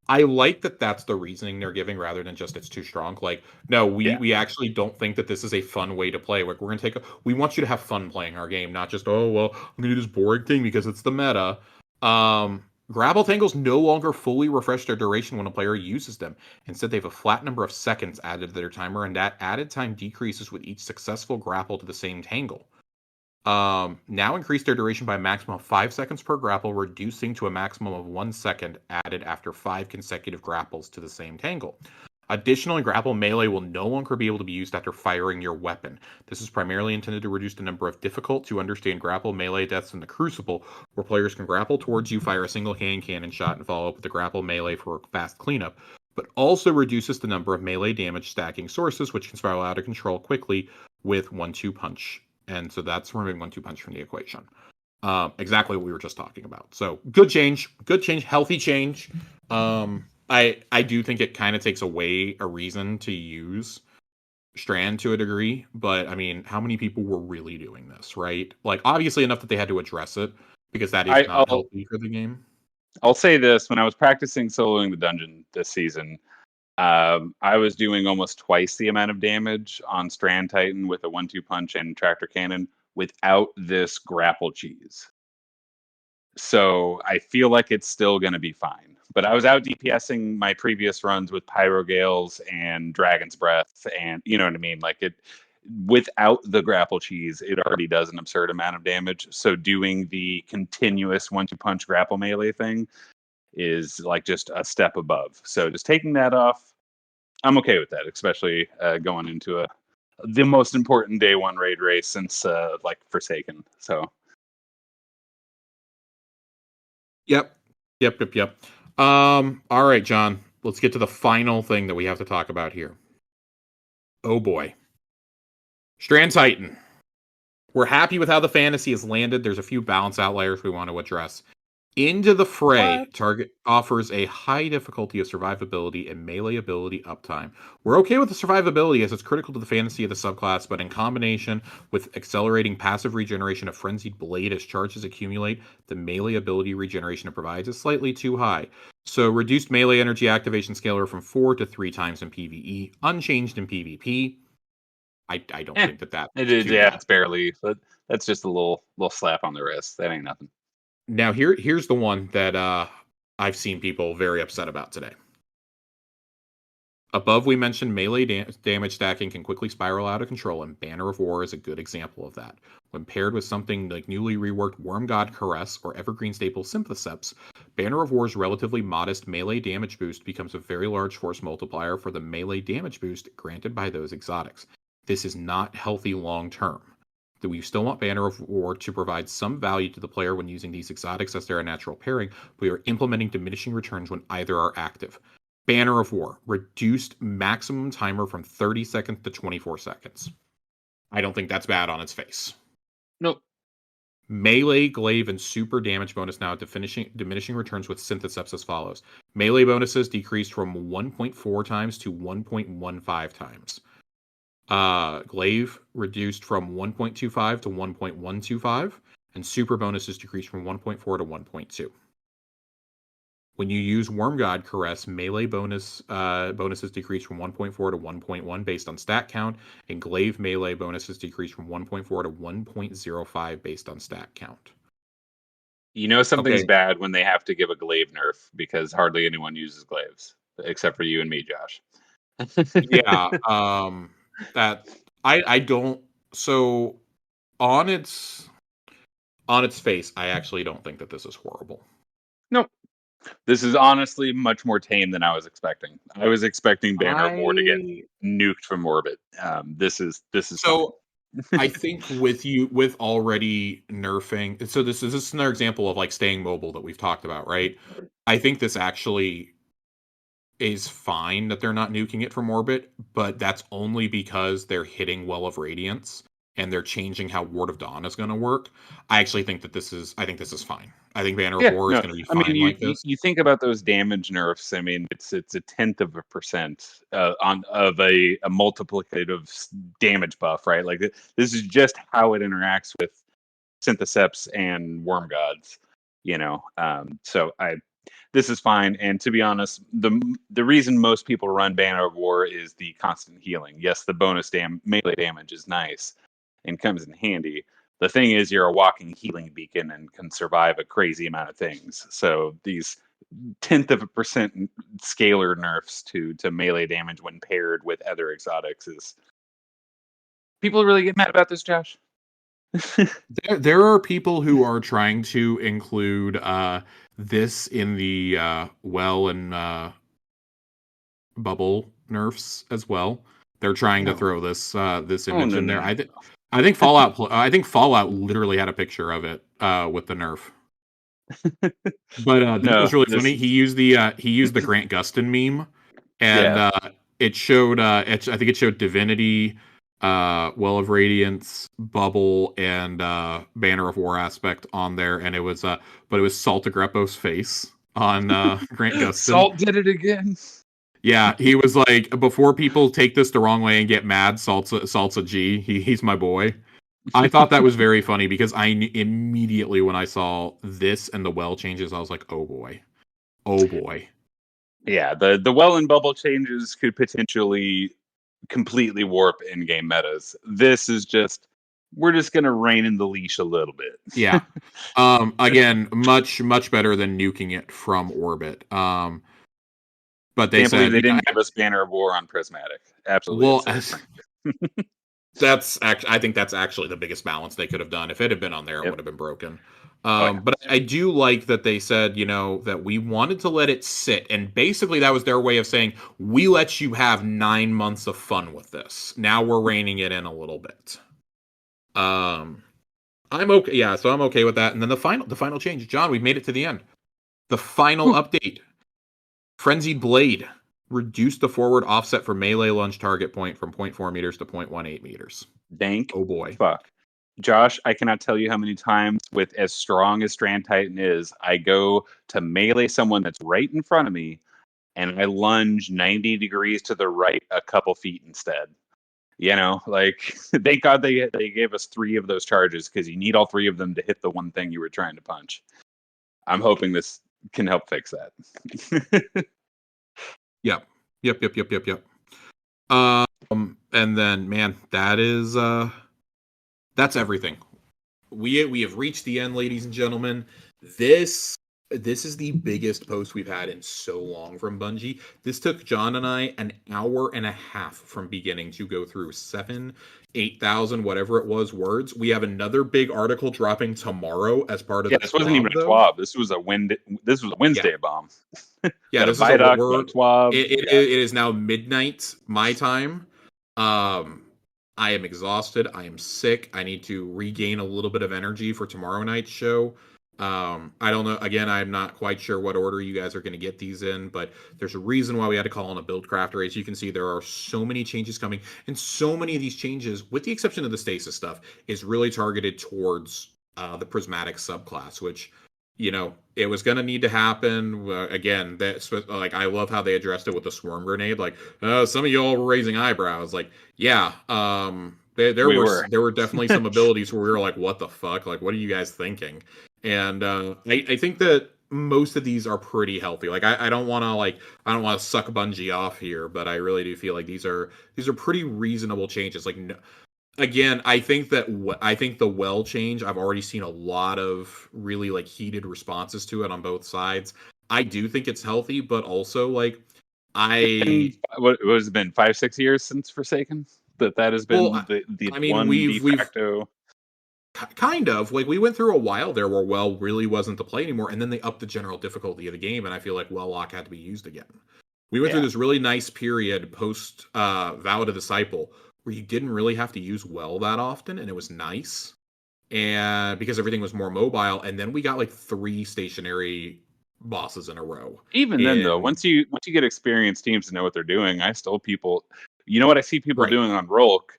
I like that that's the reasoning they're giving rather than just it's too strong. Like, no, we actually don't think that this is a fun way to play. Like, we're gonna we want you to have fun playing our game, not just I'm gonna do this boring thing because it's the meta. Grapple tangles no longer fully refresh their duration when a player uses them. Instead, they have a flat number of seconds added to their timer, and that added time decreases with each successful grapple to the same tangle. Now increase their duration by a maximum of 5 seconds per grapple, reducing to a maximum of 1 second added after 5 consecutive grapples to the same tangle. Additionally, grapple melee will no longer be able to be used after firing your weapon. This is primarily intended to reduce the number of difficult to understand grapple melee deaths in the Crucible, where players can grapple towards you, fire a single hand cannon shot, and follow up with the grapple melee for a fast cleanup, but also reduces the number of melee damage stacking sources, which can spiral out of control quickly with 1-2 punch, and so that's removing 1-2 punch from the equation. Exactly what we were just talking about. So good change, healthy change. I do think it kind of takes away a reason to use Strand to a degree, but I mean, how many people were really doing this, right? Like, obviously enough that they had to address it because that is not healthy for the game. I'll say this: when I was practicing soloing the dungeon this season, I was doing almost twice the amount of damage on Strand Titan with a 1-2 punch and tractor cannon without this grapple cheese. So I feel like it's still going to be fine. But I was out DPSing my previous runs with Pyro Gales and Dragon's Breath, and you know what I mean? Like it, without the grapple cheese, it already does an absurd amount of damage. So doing the continuous 1-2 punch grapple melee thing is like just a step above. So just taking that off, I'm okay with that, especially going into the most important day one raid race since like Forsaken. So Yep. All right, John. Let's get to the final thing that we have to talk about here. Oh boy. Strand Titan. We're happy with how the fantasy has landed. There's a few balance outliers we want to address. Into the Fray target offers a high difficulty of survivability and melee ability uptime. We're okay with the survivability as it's critical to the fantasy of the subclass, but in combination with accelerating passive regeneration of Frenzied Blade as charges accumulate, the melee ability regeneration it provides is slightly too high. So reduced melee energy activation scalar from 4 to 3 times in PvE, unchanged in PvP. I don't think that it is. too Yeah, bad. it's barely. That's just a little slap on the wrist. That ain't nothing. Now here's the one that I've seen people very upset about today. Above we mentioned melee damage stacking can quickly spiral out of control, and Banner of War is a good example of that. When paired with something like newly reworked Worm God Caress or Evergreen staple Synthoceps, Banner of War's relatively modest melee damage boost becomes a very large force multiplier for the melee damage boost granted by those exotics. This is not healthy long term. That we still want Banner of War to provide some value to the player when using these exotics as their natural pairing, but we are implementing diminishing returns when either are active. Banner of War, reduced maximum timer from 30 seconds to 24 seconds. I don't think that's bad on its face. Nope. Melee, glaive, and super damage bonus now diminishing returns with Synthoceps as follows. Melee bonuses decreased from 1.4 times to 1.15 times. Glaive reduced from 1.25 to 1.125, and super bonuses decreased from 1.4 to 1.2. When you use Worm God Caress, melee bonuses decrease from 1.4 to 1.1 based on stat count, and Glaive melee bonuses decrease from 1.4 to 1.05 based on stat count. You know something's bad when they have to give a glaive nerf because hardly anyone uses glaives except for you and me, Josh. Yeah, that I don't. So on its face, I actually don't think that this is horrible. Nope. This is honestly much more tame than I was expecting. I was expecting Banner of War to get nuked from orbit. This is so. I think with already nerfing, so this is another example of like staying mobile that we've talked about, right? I think this actually is fine that they're not nuking it from orbit, but that's only because they're hitting Well of Radiance and they're changing how Ward of Dawn is going to work. I actually think that this is fine. I think Banner of War is going to be fine like this. You think about those damage nerfs. I mean, it's 0.1% of a multiplicative damage buff, right? Like this is just how it interacts with Synthoceps and Worm Gods, you know. This is fine. And to be honest, the reason most people run Banner of War is the constant healing. Yes, the bonus melee damage is nice and comes in handy. The thing is, you're a walking healing beacon and can survive a crazy amount of things. So these 0.1% scalar nerfs to melee damage when paired with other exotics is. People really get mad about this, Josh? There are people who are trying to include this in the well and bubble nerfs as well. They're trying to throw this image in there. I think Fallout literally had a picture of it with the nerf. But this was really funny. He used the Grant Gustin meme, and it showed I think it showed Divinity Well of Radiance, Bubble, and Banner of War aspect on there, and it was but it was Salt Agreppo's face on Grant Gustin. Salt did it again. Yeah, he was like, before people take this the wrong way and get mad, Salt's a G. He's my boy. I thought that was very funny because immediately when I saw this and the well changes, I was like, oh boy. Oh boy. Yeah, the well and bubble changes could potentially completely warp in-game metas. This is just, we're just gonna rein in the leash a little bit. Yeah. Again, much better than nuking it from orbit. But they Can't believe said, they didn't give us Banner of War on Prismatic. Absolutely well, absurd. I think that's actually the biggest balance they could have done. If it had been on there, it Yep. would have been broken. Yeah. But I do like that they said, that we wanted to let it sit. And basically that was their way of saying, we let you have 9 months of fun with this. Now we're reining it in a little bit. I'm okay. Yeah, so I'm okay with that. And then the final change, John, we've made it to the end. The final update. Frenzied Blade. Reduce the forward offset for melee lunge target point from 0.4 meters to 0.18 meters. Dank. Oh boy. Fuck. Josh, I cannot tell you how many times, with as strong as Strand Titan is, I go to melee someone that's right in front of me, and I lunge 90 degrees to the right a couple feet instead. Thank God they gave us 3 of those charges, because you need all 3 of them to hit the one thing you were trying to punch. I'm hoping this can help fix that. Yep. And then, man, that's everything. We have reached the end, ladies and gentlemen. This is the biggest post we've had in so long from Bungie. This took John and I an hour and a half from beginning to go through 8,000, whatever it was, words. We have another big article dropping tomorrow as part of this wasn't even a TWAB. This was a Wednesday bomb. Yeah, this is TWAB. It is now midnight my time. I am exhausted. I am sick. I need to regain a little bit of energy for tomorrow night's show. I don't know. Again, I'm not quite sure what order you guys are going to get these in, but there's a reason why we had to call on a build crafter. As you can see, there are so many changes coming, and so many of these changes, with the exception of the Stasis stuff, is really targeted towards the Prismatic subclass, which, it was going to need to happen. Again, that's I love how they addressed it with the swarm grenade. Some of y'all were raising eyebrows. Yeah, there were definitely some abilities where we were like, what the fuck? What are you guys thinking? And I think that most of these are pretty healthy. I don't want to suck Bungie off here, but I really do feel like these are pretty reasonable changes. Again, I think the well change, I've already seen a lot of really heated responses to it on both sides. I do think it's healthy, but also what has it been 5-6 years since Forsaken? That has been the de facto. Kind of. We went through a while there where well really wasn't the play anymore, and then they upped the general difficulty of the game, and I feel like well lock had to be used again. We went through this really nice period post Vow to Disciple where you didn't really have to use well that often, and it was nice, and because everything was more mobile. And then we got 3 stationary bosses in a row. Even then, though, once you get experienced teams to know what they're doing, I still what I see people doing on Rolk,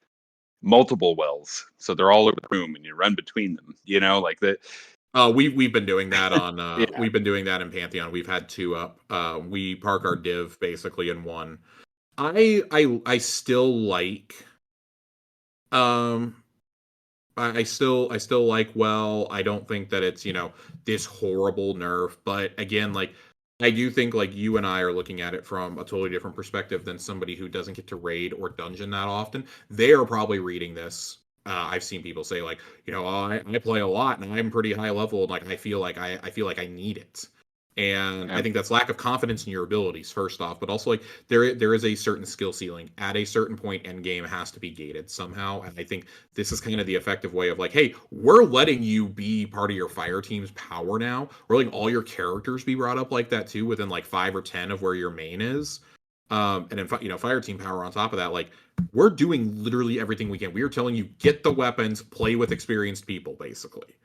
multiple wells, so they're all over the room, and you run between them. Like that. We've been doing that on. We've been doing that in Pantheon. We've had 2 up. We park our div basically in 1. I still like. I still like well. I don't think that it's this horrible nerf, but again, I do think you and I are looking at it from a totally different perspective than somebody who doesn't get to raid or dungeon that often. They are probably reading this. I've seen people say I play a lot and I'm pretty high level, and I feel like I need it. And I think that's lack of confidence in your abilities, first off, but also there is a certain skill ceiling. At a certain point, end game has to be gated somehow. And I think this is kind of the effective way of hey, we're letting you be part of your fire team's power now. We're letting all your characters be brought up like that too, within 5 or 10 of where your main is. And then fire team power on top of that. We're doing literally everything we can. We are telling you, get the weapons, play with experienced people, basically.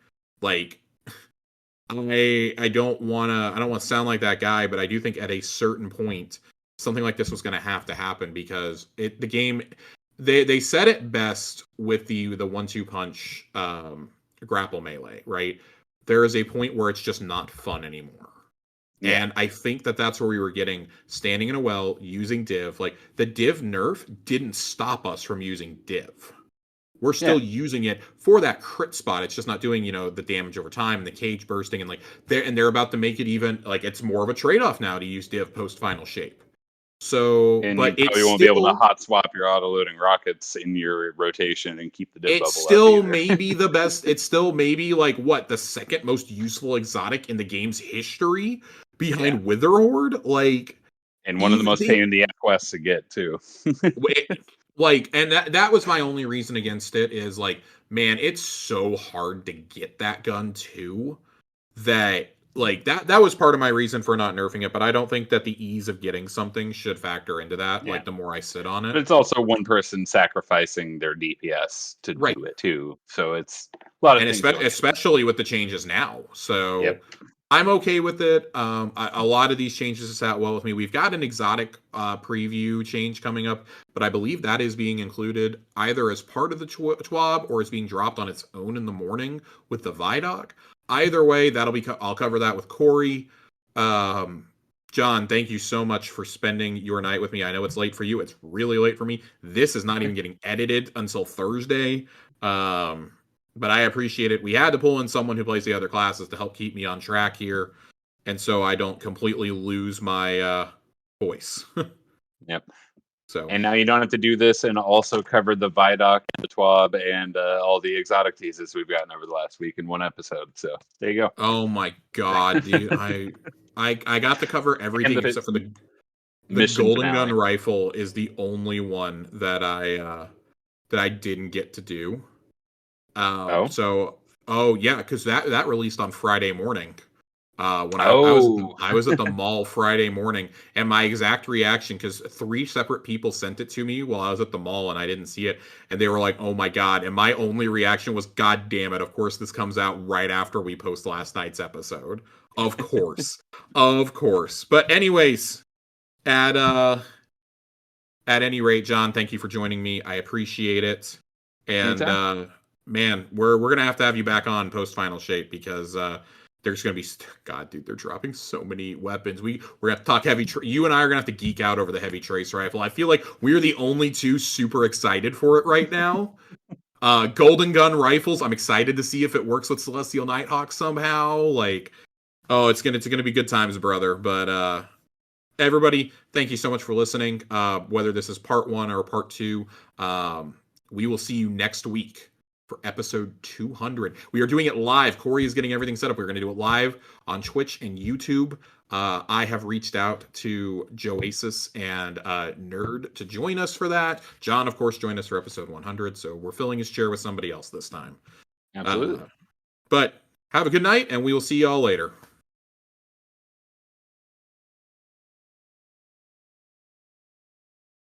I don't want to sound like that guy, but I do think at a certain point something like this was going to happen, because the game, they said it best with the 1-2 punch grapple melee, right? There is a point where it's just not fun anymore. Yeah. And I think that that's where we were getting standing in a well, using div. Like, the div nerf didn't stop us from using div. We're still using it for that crit spot. It's just not doing, the damage over time and the cage bursting, and they're about to make it even like it's more of a trade-off now to use div post final shape. So, And but you it's probably won't still, be able to hot swap your auto loading rockets in your rotation and keep the div it's bubble still up either. maybe the best. It's still maybe like the second most useful exotic in the game's history behind Witherhoard. Like, And one of the most pain in the ass quests to get too. And that was my only reason against it is like, man, it's so hard to get that gun too, that like that was part of my reason for not nerfing it. But I don't think that the ease of getting something should factor into that. Yeah. Like, the more I sit on But it, it's also one person sacrificing their DPS to right. do it too. So it's a lot of And things. especially with the changes now. So Yep. I'm okay with it. A lot of these changes have sat well with me. We've got an exotic preview change coming up, but I believe that is being included either as part of the TWAB or is being dropped on its own in the morning with the Vidoc. Either way, I'll cover that with Corey. John, thank you so much for spending your night with me. I know it's late for you. It's really late for me. This is not even getting edited until Thursday. But I appreciate it. We had to pull in someone who plays the other classes to help keep me on track here, and so I don't completely lose my voice. Yep. So, and now you don't have to do this and also cover the Vidoc and the TWAB and all the exotic teases we've gotten over the last week in one episode. So there you go. oh my god, dude, I got to cover everything except for the Golden Gun rifle is the only one that I didn't get to do. So, yeah, because that released on Friday morning. When I was at the mall Friday morning, and my exact reaction, because 3 separate people sent it to me while I was at the mall and I didn't see it, and they were like, "Oh my god!" And my only reaction was, "God damn it! Of course this comes out right after we post last night's episode. Of course, of course." But anyways, at any rate, John, thank you for joining me. I appreciate it, and man, we're gonna have to have you back on post final shape because there's gonna be God, dude, they're dropping so many weapons. We're gonna have to talk heavy. You and I are gonna have to geek out over the heavy trace rifle. I feel like we're the only two super excited for it right now. Golden Gun rifles. I'm excited to see if it works with Celestial Nighthawk somehow. Like, oh, it's gonna be good times, brother. But everybody, thank you so much for listening. Whether this is part 1 or part 2, we will see you next week for episode 200. We are doing it live. Corey is getting everything set up. We're going to do it live on Twitch and YouTube. I have reached out to Joasis and Nerd to join us for that. John, of course, joined us for episode 100, so we're filling his chair with somebody else this time. Absolutely. But have a good night, and we will see y'all later.